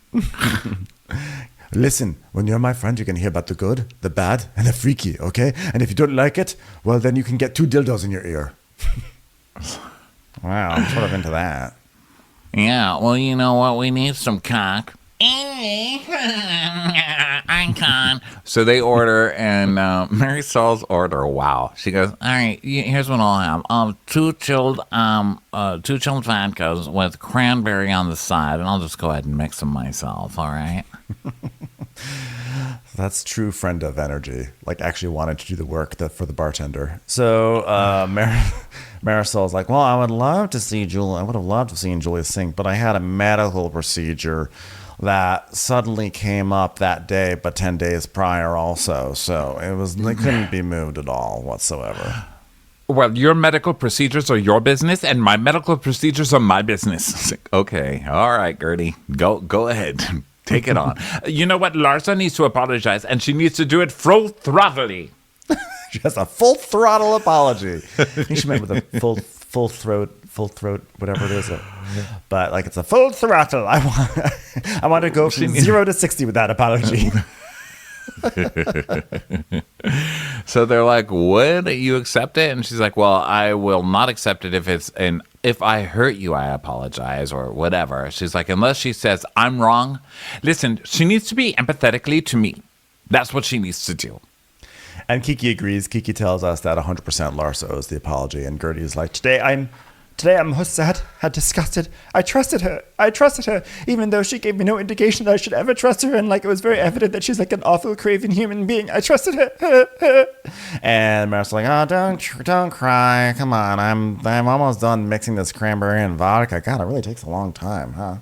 Listen, when you're my friend, you can hear about the good, the bad, and the freaky, okay? And if you don't like it, well, then you can get 2 dildos in your ear. Wow, I'm sort of into that. Yeah, well, you know what? We need some cock. I can. So they order, and Mary Saul's order. Wow, she goes, "All right, here's what I'll have: 2 chilled vodkas with cranberry on the side, and I'll just go ahead and mix them myself. All right." That's true friend of energy. Like actually wanted to do the work for the bartender. So Marisol's like, well, I would love to see Julia. I would have loved to see Julia sing, but I had a medical procedure that suddenly came up that day, but 10 days prior also. So it couldn't be moved at all whatsoever. Well, your medical procedures are your business, and my medical procedures are my business. Okay, all right, Gertie, go ahead. Take it on. You know what? Larsa needs to apologize, and she needs to do it full-throttledly. She has a full throttle apology. I think she meant with a full throat, whatever it is. But like it's a full throttle. I want to go from 0 to 60 with that apology. So they're like, would you accept it? And she's like, well, I will not accept it if I hurt you, I apologize or whatever. She's like, unless she says I'm wrong. Listen, she needs to be empathetically to me. That's what she needs to do. And Kiki agrees. Kiki tells us that 100% Larsa owes the apology. And Gertie is like, Today I'm sad, disgusted. I trusted her, even though she gave me no indication that I should ever trust her. And like it was very evident that she's like an awful, craven human being. I trusted her. And Maris's like, oh, don't cry. Come on, I'm almost done mixing this cranberry and vodka. God, it really takes a long time, huh?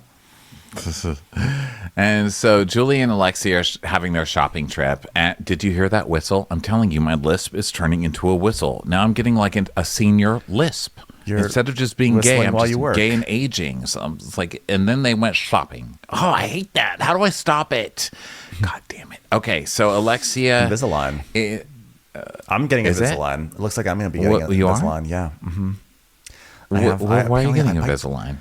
And so Julie and Alexia are having their shopping trip. And did you hear that whistle? I'm telling you, my lisp is turning into a whistle. Now I'm getting like a senior lisp. Instead of just being gay, I'm just gay and aging. So it's like, and then they went shopping. Oh, I hate that. How do I stop it? God damn it. Okay, so Alexia. Invisalign. I'm getting Invisalign. It looks like I'm going to be getting Invisalign. Yeah. Mm-hmm. Why are you getting Invisalign?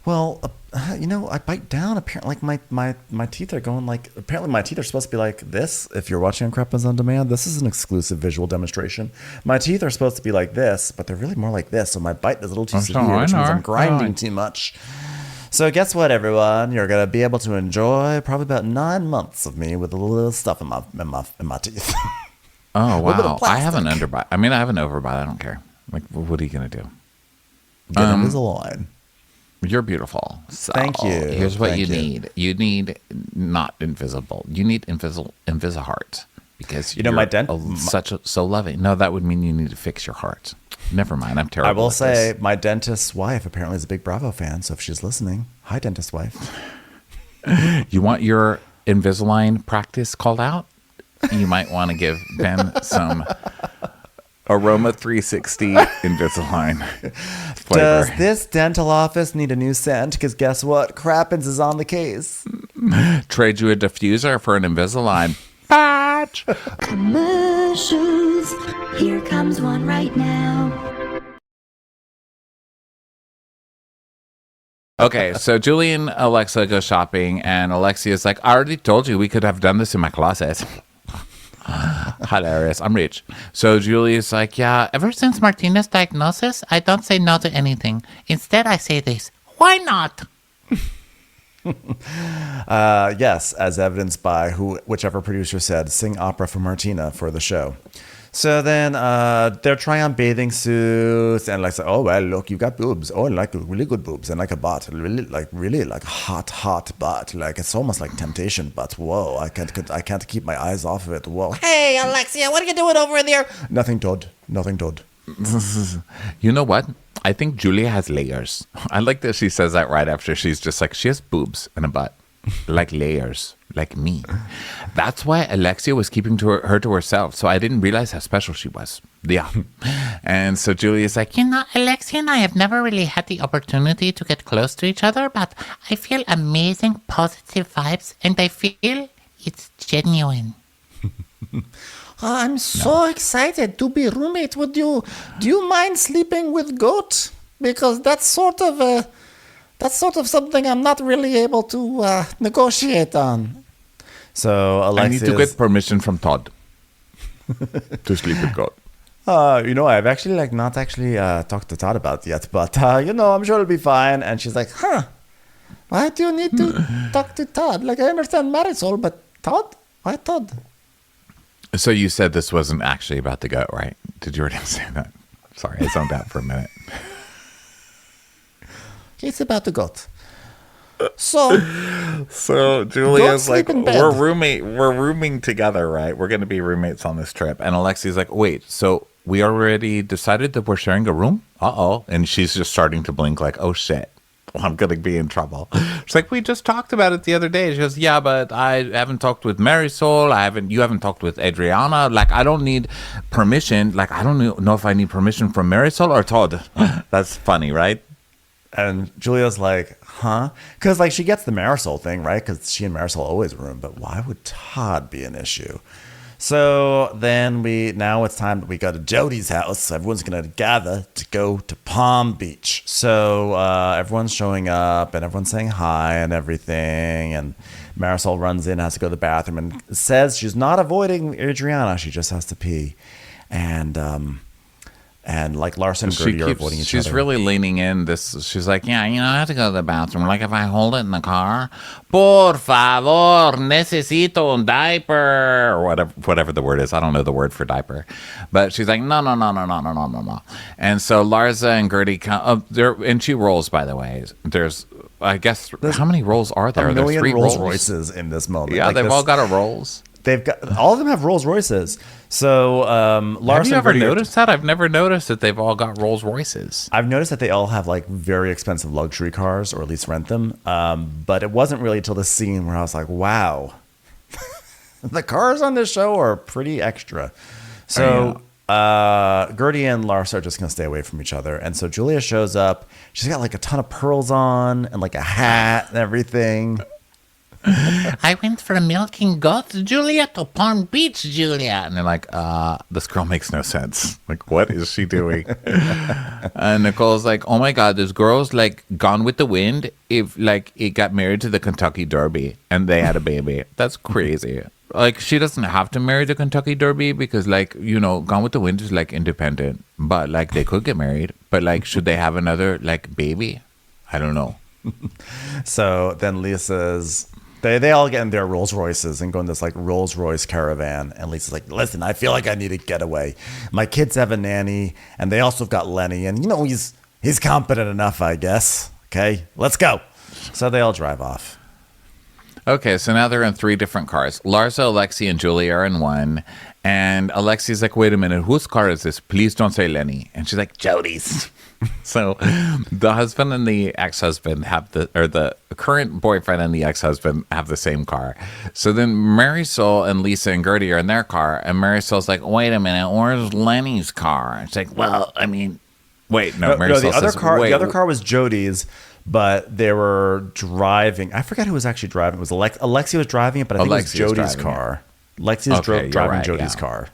Well, I bite down. Apparently, like my teeth are going like. Apparently, my teeth are supposed to be like this. If you're watching on Crappens on Demand, this is an exclusive visual demonstration. My teeth are supposed to be like this, but they're really more like this. So my bite is a little too severe, which means I'm grinding too much. So guess what, everyone? You're gonna be able to enjoy probably about 9 months of me with a little stuff in my teeth. Oh wow! I have an underbite. I mean, I have an overbite. I don't care. Like, what are you gonna do? Get Invisalign. You're beautiful. So thank you. Here's what you need. You need not invisible. You need Invisiheart because you're my so loving. No, that would mean you need to fix your heart. Never mind. I'm terrible. I will say my dentist's wife apparently is a big Bravo fan. So if she's listening, hi, dentist wife. You want your Invisalign practice called out? You might want to give Ben some Aroma 360 Invisalign flavor. Does this dental office need a new scent? Because guess what? Crappens is on the case. Trade you a diffuser for an Invisalign. Batch. Commercials. Here comes one right now. Okay, so Julie and Alexa go shopping, and Alexia's like, I already told you we could have done this in my closet. Hilarious. I'm rich. So Julie's like, yeah, ever since Martina's diagnosis, I don't say no to anything. Instead, I say this. Why not? Yes, as evidenced by whichever producer said, sing opera for Martina for the show. So then they're trying on bathing suits and like, oh, well, look, you got boobs. Oh, like really good boobs and like a butt, really like hot butt. Like it's almost like temptation butt. Whoa, I can't keep my eyes off of it. Whoa. Hey, Alexia, what are you doing over there? Nothing, Todd. You know what? I think Julia has layers. I like that she says that right after she's just like, she has boobs and a butt. Like layers, like me. That's why Alexia was keeping her to herself, so I didn't realize how special she was. Yeah. And so Julia's like, you know, Alexia and I have never really had the opportunity to get close to each other, but I feel amazing positive vibes, and I feel it's genuine. I'm so excited to be roommate with you. Do you mind sleeping with Goat? Because that's sort of something I'm not really able to negotiate on. So I need Alexis, to get permission from Todd to sleep with God. I've actually not talked to Todd about it yet, but I'm sure it'll be fine. And she's like, huh? Why do you need to talk to Todd? Like, I understand Marisol, but Todd? Why Todd? So you said this wasn't actually about the goat, right? Did you already say that? Sorry, I zoned out for a minute. It's about the goat. So Julia's like, sleep in bed. we're rooming together, right? We're going to be roommates on this trip. And Alexi's like, wait, so we already decided that we're sharing a room? Uh-oh. And she's just starting to blink like, oh, shit. I'm going to be in trouble. She's like, we just talked about it the other day. She goes, yeah, but I haven't talked with Marisol. You haven't talked with Adriana. Like, I don't need permission. Like, I don't know if I need permission from Marisol or Todd. That's funny, right? And Julia's like, huh? Because like she gets the Marisol thing, right? Because she and Marisol always room. But why would Todd be an issue? So then now it's time that we go to Jody's house. Everyone's going to gather to go to Palm Beach. So everyone's showing up and everyone's saying hi and everything. And Marisol runs in, has to go to the bathroom and says she's not avoiding Adriana. She just has to pee. And like Larsa and Gertie are avoiding each other. She's really leaning in. She's like, yeah, I have to go to the bathroom. Like if I hold it in the car, por favor, necesito un diaper, or whatever the word is. I don't know the word for diaper, but she's like, no. And so Larsa and Gertie come. And she rolls. By the way, there's how many rolls are there? A million There's 3 Rolls Royces in this moment. Yeah, they've all got a Rolls. All of them have Rolls Royces. So Larsa, have you ever noticed that? I've never noticed that they've all got Rolls Royces. I've noticed that they all have like very expensive luxury cars, or at least rent them. But it wasn't really until the scene where I was like, wow, the cars on this show are pretty extra. So Gertie and Larsa are just going to stay away from each other. And so Julia shows up. She's got like a ton of pearls on and like a hat and everything. I went for a milking goat, Julia, to Palm Beach, Julia. And they're like, this girl makes no sense. Like, what is she doing? And Nicole's like, oh my God, this girl's like Gone with the Wind. If like it got married to the Kentucky Derby and they had a baby. That's crazy. Like, she doesn't have to marry the Kentucky Derby because like, Gone with the Wind is like independent. But like they could get married. But like, should they have another like baby? I don't know. So then Lisa's... They all get in their Rolls Royces and go in this like Rolls Royce caravan. And Lisa's like, listen, I feel like I need a getaway. My kids have a nanny and they also have got Lenny. And he's competent enough, I guess. Okay, let's go. So they all drive off. Okay, so now they're in 3 different cars. Larsa, Alexi, and Julia are in one. And Alexi's like, wait a minute, whose car is this? Please don't say Lenny. And she's like, Jody's. So the husband and the ex-husband the current boyfriend and the ex-husband have the same car. So then Marisol and Lisa and Gertie are in their car. And Marisol's like, wait a minute, where's Lenny's car? It's like, well, I mean, wait, no, Marisol the other says, car. wait, the other car was Jody's, but they were driving. I forgot who was actually driving. It was Alexi was driving it, but I think it was Jody's car. Lexi's driving Jody's car.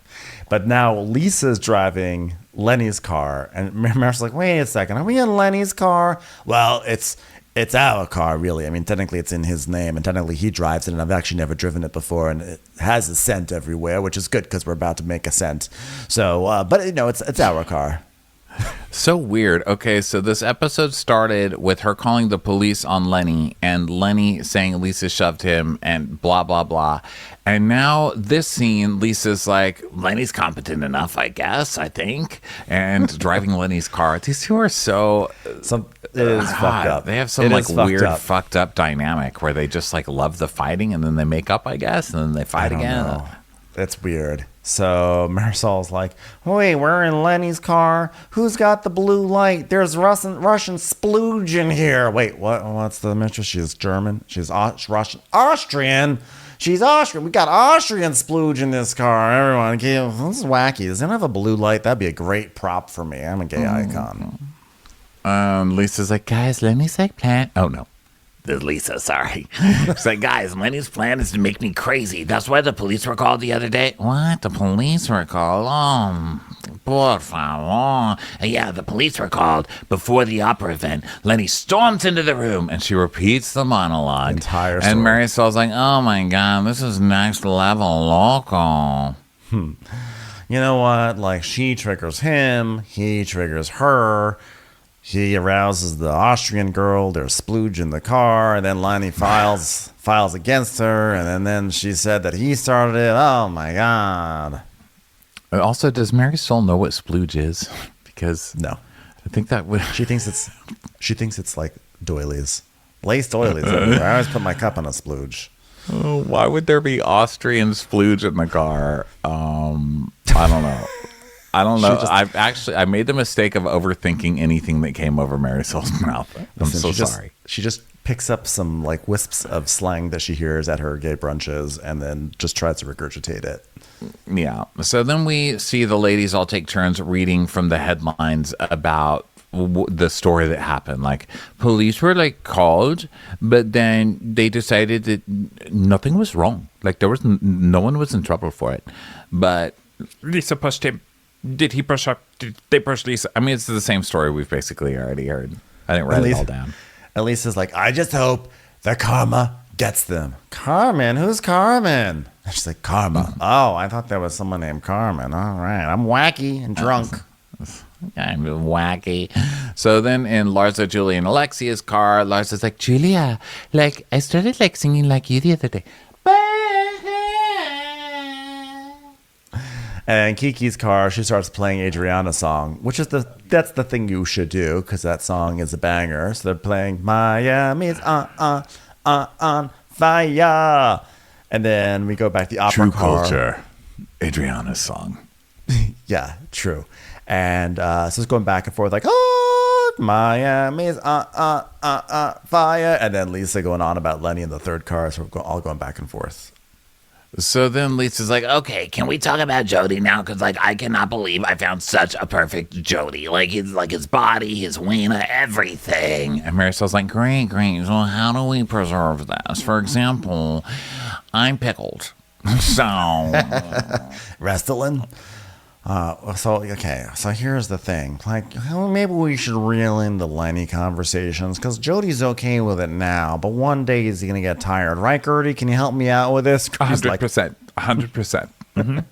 But now Lisa's driving Lenny's car. And Marisol's like, wait a second, are we in Lenny's car? Well, it's our car, really. I mean, technically it's in his name, and technically he drives it, and I've actually never driven it before, and it has a scent everywhere, which is good because we're about to make a scent. So, but it's our car. So weird. Okay, so this episode started with her calling the police on Lenny and Lenny saying Lisa shoved him and blah, blah, blah. And now this scene, Lisa's like, Lenny's competent enough, I guess, I think. And driving Lenny's car. These two are so... it is fucked up. They have some like weird fucked up dynamic where they just like love the fighting and then they make up, I guess, and then they fight again. Know. That's weird. So Marisol's like, wait, we're in Lenny's car. Who's got the blue light? There's Russian splooge in here. Wait, what's the mistress? She's German. She's Russian. Austrian. She's Austrian. We got Austrian splooge in this car. Everyone, this is wacky. Does anyone have a blue light? That'd be a great prop for me. I'm a gay icon. Lisa's like, guys, Lenny's like plan. Oh, no. Lisa, sorry. She's like, guys, Lenny's plan is to make me crazy. That's why the police were called the other day. What? The police were called? Por favor. Yeah, the police were called before the opera event. Lenny storms into the room and she repeats the monologue. Entire story. And Marisol's like, oh my God, this is next level local. You know what? Like, she triggers him, he triggers her. He arouses the Austrian girl. There's splooge in the car, and then Lenny files against her, and then she said that he started it. Oh my God! Also, does Marisol know what splooge is? Because no, I think that would. She thinks it's like doilies, lace doilies. I always put my cup on a splooge. Oh, why would there be Austrian splooge in the car? I don't know. I don't know. I made the mistake of overthinking anything that came over Marisol's mouth. I'm so sorry. She just picks up some like wisps of slang that she hears at her gay brunches and then just tries to regurgitate it. Yeah. So then we see the ladies all take turns reading from the headlines about the story that happened. Like, police were like called, but then they decided that nothing was wrong. Like, there was no one was in trouble for it. But Lisa pushed him. Did he push up? Did they push Lisa? I mean, it's the same story we've basically already heard. I didn't write it all down. And Lisa's like, I just hope the karma gets them. Carmen? Who's Carmen? And she's like, Karma. Oh, I thought there was someone named Carmen. All right. I'm wacky and drunk. I'm wacky. So then in Larsa, Julia, and Alexia's car, Larsa's like, Julia, like, I started like singing like you the other day. And Kiki's car, she starts playing Adriana's song, which is that's the thing you should do because that song is a banger. So they're playing Miami's on fire, and then we go back to the opera True car. culture, Adriana's song. Yeah, true. And so it's going back and forth like, oh, Miami's fire, and then Lisa going on about Lenny in the third car. So we're all going back and forth. So then Lisa's like, Okay, can we talk about Jody now? Because, like, I cannot believe I found such a perfect Jody. Like, his body, his wiener, everything. and Marisol's like, great. So how do we preserve this? For example, I'm pickled. So Restylane? So here's the thing. Like, maybe we should reel in the Lenny conversations because Jody's okay with it now, but one day he's gonna get tired, right, Gertie? Can you help me out with this? 100%. 100%.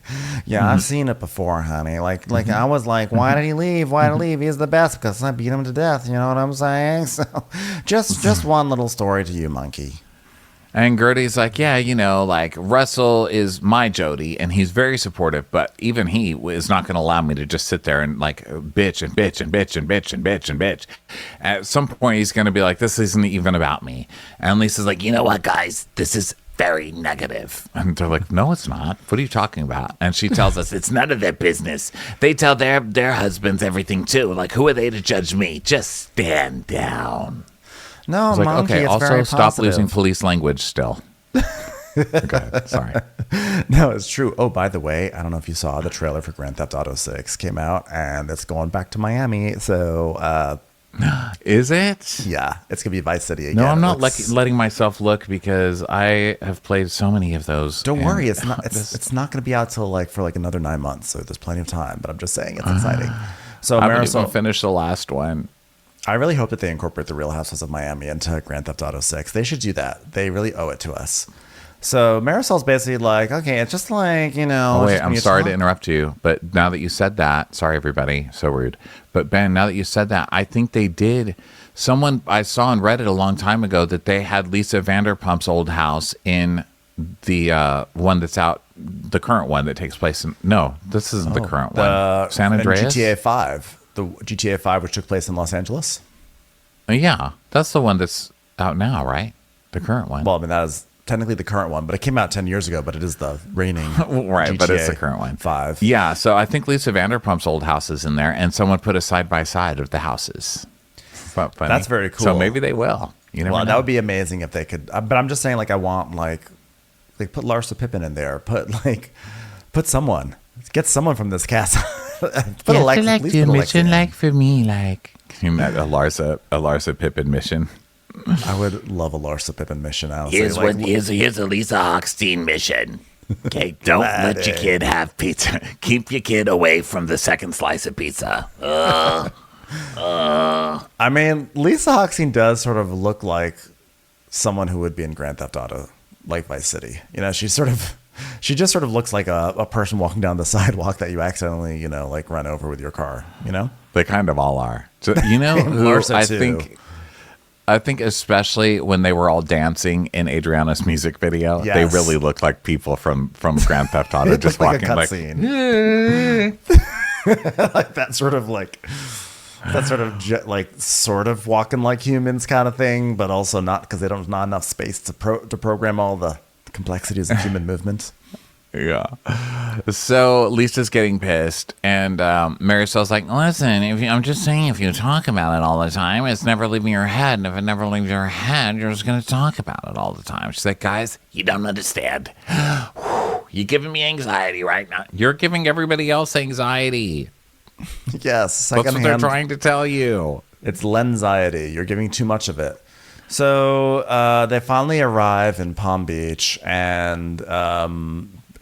Yeah, I've seen it before, honey. Like I was like, why did he leave? Why did he leave? He's the best because I beat him to death. You know what I'm saying? So, just one little story to you, monkey. And Gertie's like, yeah, like Russell is my Jody, and he's very supportive, but even he is not going to allow me to just sit there and like bitch and bitch and bitch and bitch and bitch and bitch. At some point, he's going to be like, this isn't even about me. And Lisa's like, You know what, guys? This is very negative. and they're like, no, it's not. What are you talking about? And she tells us, It's none of their business. They tell their husbands everything, too. Like, who are they to judge me? Just stand down. No, like, monkey, okay, it's also very stop positive. losing police language still. Okay, sorry. No, it's true. Oh, by the way, I don't know if you saw the trailer for Grand Theft Auto 6 came out, and it's going back to Miami. So, is it? Yeah, it's gonna be Vice City again. No, I'm not letting myself look because I have played so many of those. Don't worry, it's not. It's not gonna be out till for another 9 months. So there's plenty of time. But I'm just saying it's exciting. So I haven't even Marisol, finished the last one. I really hope that they incorporate the Real Housewives of Miami into Grand Theft Auto 6. They should do that. They really owe it to us. So Marisol's basically like, okay, it's just like, Oh, wait, I'm sorry to interrupt you, but now that you said that, sorry, everybody, so rude. But Ben, now that you said that, I think they did. Someone I saw on Reddit a long time ago that they had Lisa Vanderpump's old house in the one that's out, the current one that takes place in, no, this isn't the current one. San Andreas? GTA 5. The GTA 5, which took place in Los Angeles. Yeah, that's the one that's out now, right? The current one. Well, I mean, that is technically the current one, but it came out 10 years ago, but it is the reigning right, GTA but it's the current one. 5. Yeah, so I think Lisa Vanderpump's old house is in there, and someone put a side-by-side of the houses. Funny. That's very cool. So maybe they will. You never know. That would be amazing if they could. But I'm just saying, like, I want, like put Larsa Pippen in there. Put someone. Get someone from this cast. Put a mission, like for me, like you met a Larsa Pippen mission. I would love a Larsa Pippen mission. Honestly. Here's a Lisa Hochstein mission. Okay, don't let your kid have pizza. Keep your kid away from the second slice of pizza. I mean, Lisa Hochstein does sort of look like someone who would be in Grand Theft Auto, like Vice City. You know, she just sort of looks like a person walking down the sidewalk that you accidentally, you know, like run over with your car, you know? They kind of all are. So, you know who Larsa too. I think especially when they were all dancing in Adriana's music video, Yes. they really looked like people from Grand Theft Auto It just looked like walking a like, cutscene. Like that sort of sort of walking like humans kind of thing, but also not, because they don't not enough space to program all the complexities of human movement. Yeah. So Lisa's getting pissed, and Marisol's like, listen, I'm just saying, if you talk about it all the time, it's never leaving your head. And if it never leaves your head, you're just going to talk about it all the time. She's like, guys, You don't understand. You're giving me anxiety right now. you're giving everybody else anxiety. Yes. That's what they're trying to tell you. It's lensiety. You're giving too much of it. So they finally arrive in Palm Beach, and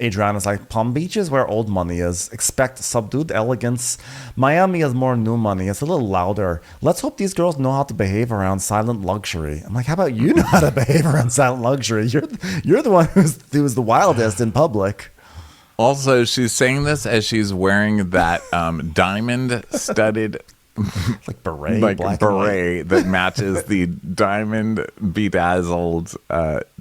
Adriana's like, Palm Beach is where old money is. Expect subdued elegance. Miami is more new money. It's a little louder. Let's hope these girls know how to behave around silent luxury. I'm like, how about you know how to behave around silent luxury? You're the one who's the wildest in public. Also, she's saying this as she's wearing that diamond-studded like beret, like black and white. beret that matches the diamond bedazzled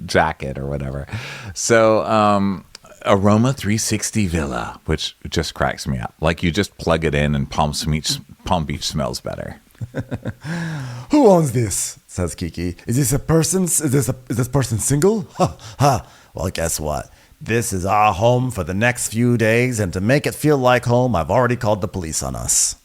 jacket or whatever. So, Aroma 360 Villa, which just cracks me up. Like you just plug it in and Palm Beach smells better. Who owns this? Says Kiki. Is this person single? Ha ha. Well, guess what? This is our home for the next few days, and to make it feel like home, I've already called the police on us.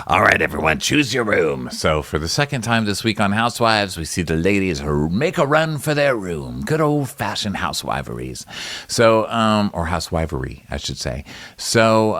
All right, everyone, choose your room. So for the second time this week on Housewives, we see the ladies make a run for their room. Good old-fashioned housewiveries. So, or housewivery, I should say. So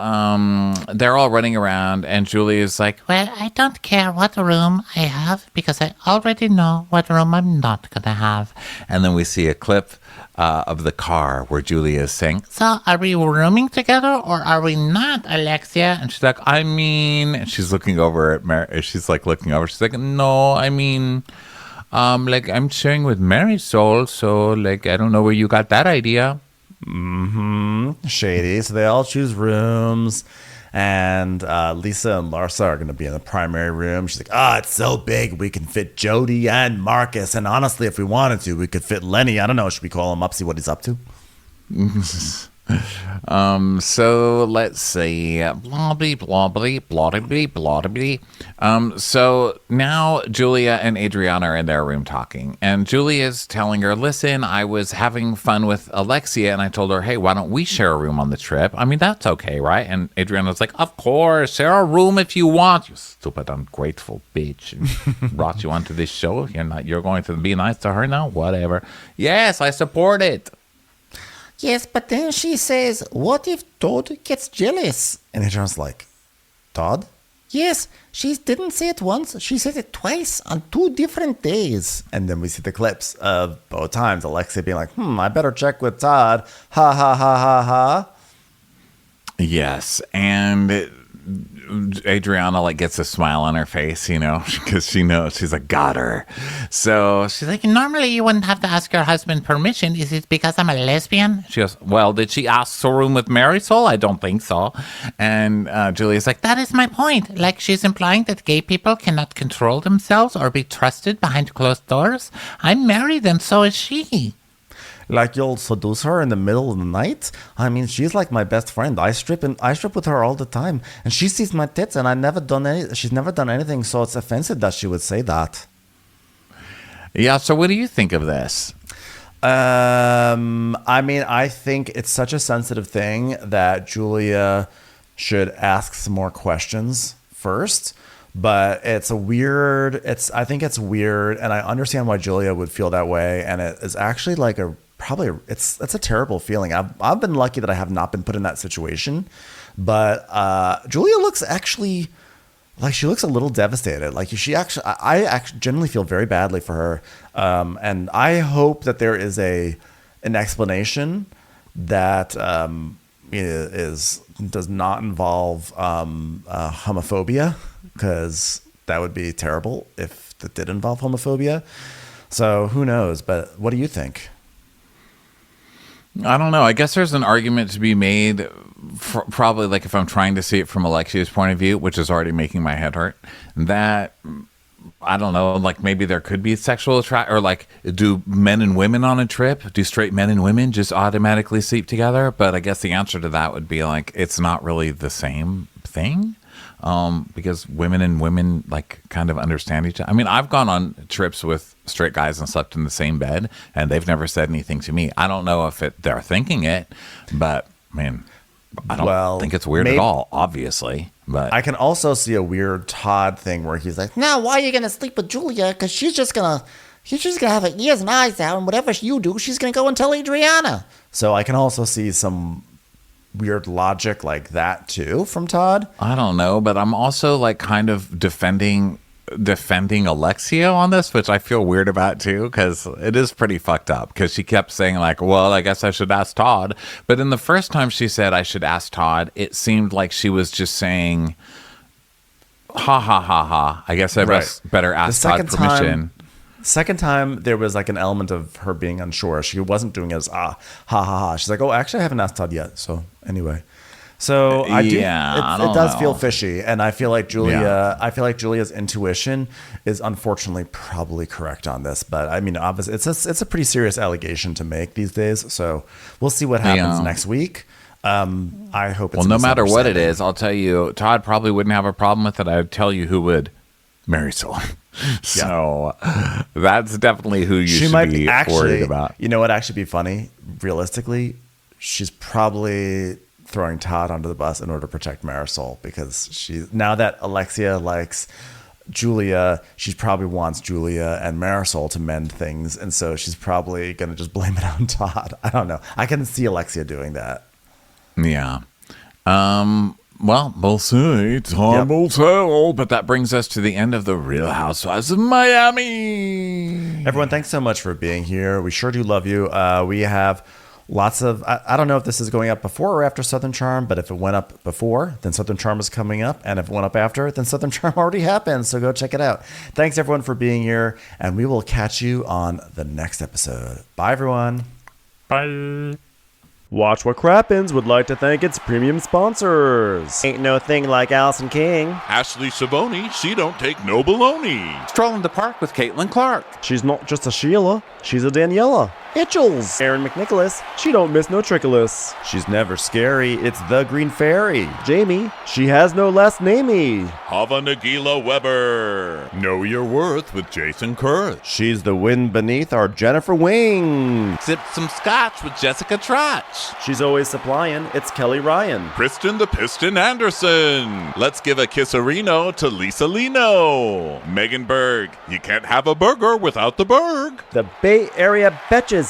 they're all running around, and Julia's like, Well, I don't care what room I have because I already know what room I'm not going to have. and then we see a clip of the car where Julia is saying, So, are we rooming together or are we not, Alexia? and she's like, I mean, and she's looking over at she's like, no, I mean, like I'm sharing with Marisol, so like, I don't know where you got that idea. Shady. So they all choose rooms, and Lisa and Larsa are going to be in the primary room. She's like, it's so big. We can fit Jody and Marcus. And honestly, if we wanted to, we could fit Lenny. I don't know. Should we call him up, see what he's up to? So let's see. Blobbly, blobbly, blobbly, blobbly. So now Julia and Adriana are in their room talking, and Julia's telling her, listen, I was having fun with Alexia, and I told her, hey, why don't we share a room on the trip? I mean, that's okay, right? And Adriana's like, of course, share a room if you want, you stupid, ungrateful bitch. And brought you onto this show. You're going to be nice to her now? Whatever. Yes, I support it. Yes, but then she says, what if Todd gets jealous? And Adriana's like, Todd? Yes, she didn't say it once. She said it twice on 2 different days. And then we see the clips of both times. Alexia being like, I better check with Todd. Ha, ha, ha, ha, ha. Yes, and Adriana like gets a smile on her face, because she knows. She's like, got her. So she's like, Normally you wouldn't have to ask your husband permission. Is it because I'm a lesbian? she goes, well, did she ask to room with Marisol? I don't think so. And Julia's like, That is my point. Like she's implying that gay people cannot control themselves or be trusted behind closed doors. I'm married and so is she. Like you'll seduce her in the middle of the night? I mean, she's like my best friend. I strip with her all the time, and she sees my tits, and she's never done anything, so it's offensive that she would say that. yeah, so what do you think of this? I mean, I think it's such a sensitive thing that Julia should ask some more questions first. But I think it's weird, and I understand why Julia would feel that way, and it is actually like it's a terrible feeling. I've been lucky that I have not been put in that situation, but Julia looks actually like she looks a little devastated. Like I actually genuinely feel very badly for her. And I hope that there is an explanation that does not involve homophobia, because that would be terrible if it did involve homophobia. So who knows? But what do you think? I don't know. I guess there's an argument to be made, probably like if I'm trying to see it from Alexia's point of view, which is already making my head hurt, that, I don't know, like maybe there could be sexual attraction, or like, do men and women on a trip, do straight men and women just automatically sleep together? But I guess the answer to that would be like, it's not really the same thing. Because women and women like kind of understand each other. I mean, I've gone on trips with straight guys and slept in the same bed, and they've never said anything to me. I don't know if they're thinking it, but I mean, I don't think it's weird at all, obviously. But I can also see a weird Todd thing where he's like, Now, why are you going to sleep with Julia? Because she's just going to have her ears and eyes out, and whatever you do, she's going to go and tell Adriana. So I can also see some weird logic like that too from Todd. I don't know, but I'm also like kind of defending Alexia on this, which I feel weird about too, because it is pretty fucked up, because she kept saying like, well, I guess I should ask Todd. But in the first time she said I should ask Todd, it seemed like she was just saying, ha ha ha ha, I guess I better ask Todd permission. Second time, there was like an element of her being unsure. She wasn't doing it as ha ha ha. She's like, oh, actually, I haven't asked Todd yet. So anyway, so I do. It does feel fishy, and I feel like Julia's intuition is unfortunately probably correct on this. But I mean, obviously, it's a pretty serious allegation to make these days. So we'll see what happens next week. I hope. It's no matter what it is, I'll tell you, Todd probably wouldn't have a problem with it. I'd tell you who would. Marisol. So that's definitely who you should be worried about. You know what actually be funny? Realistically, she's probably throwing Todd under the bus in order to protect Marisol, because now that Alexia likes Julia, she probably wants Julia and Marisol to mend things, and so she's probably going to just blame it on Todd. I don't know. I can see Alexia doing that. Yeah. Well, we'll see. Time will tell. But that brings us to the end of the Real Housewives of Miami. Everyone, thanks so much for being here. We sure do love you. We have lots of, I don't know if this is going up before or after Southern Charm, but if it went up before, then Southern Charm is coming up. And if it went up after, then Southern Charm already happened. So go check it out. Thanks, everyone, for being here. And we will catch you on the next episode. Bye, everyone. Bye. Watch What Crappens would like to thank its premium sponsors. Ain't no thing like Allison King. Ashley Savoni, she don't take no baloney. Stroll in the park with Caitlin Clark. She's not just a Sheila, she's a Daniela. Itchels. Aaron McNicholas, she don't miss no trickolas. She's never scary, it's the Green Fairy. Jamie, she has no last namey. Hava Nagila Weber. Know your worth with Jason Kurth. She's the wind beneath our Jennifer Wing. Sip some scotch with Jessica Trotch. She's always supplying, it's Kelly Ryan. Kristen the Piston Anderson. Let's give a kisserino to Lisa Lino. Megan Berg, you can't have a burger without the Berg. The Bay Area Betches.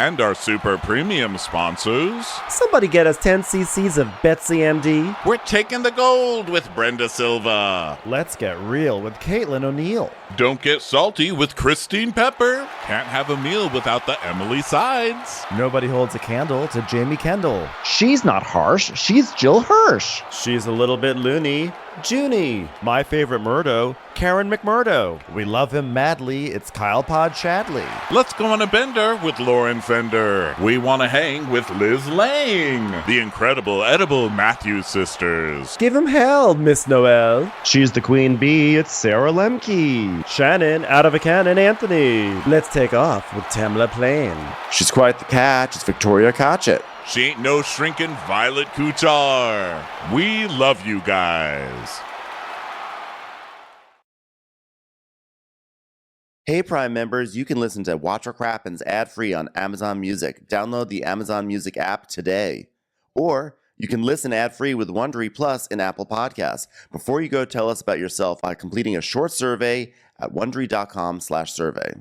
And our super premium sponsors. Somebody get us 10 cc's of Betsy MD. We're taking the gold with Brenda Silva. Let's get real with Caitlin O'Neill. Don't get salty with Christine Pepper. Can't have a meal without the Emily Sides. Nobody holds a candle to Jamie Kendall. She's not harsh, she's Jill Hirsch. She's a little bit loony. Junie. My favorite Murdo, Karen McMurdo. We love him madly, it's Kyle Pod Shadley. Let's go on a bender with Lauren Fender. We want to hang with Liz Lang. The incredible edible Matthews sisters. Give him hell, Miss Noel. She's the queen bee, it's Sarah Lemke. Shannon, out of a cannon, Anthony. Let's take off with Tamla Plain. She's quite the catch, it's Victoria Cotchett. She ain't no shrinking Violet Kuchar. We love you guys. Hey Prime members, you can listen to Watch What Crappens ad-free on Amazon Music. Download the Amazon Music app today. Or you can listen ad-free with Wondery Plus in Apple Podcasts. Before you go, tell us about yourself by completing a short survey at Wondery.com/survey.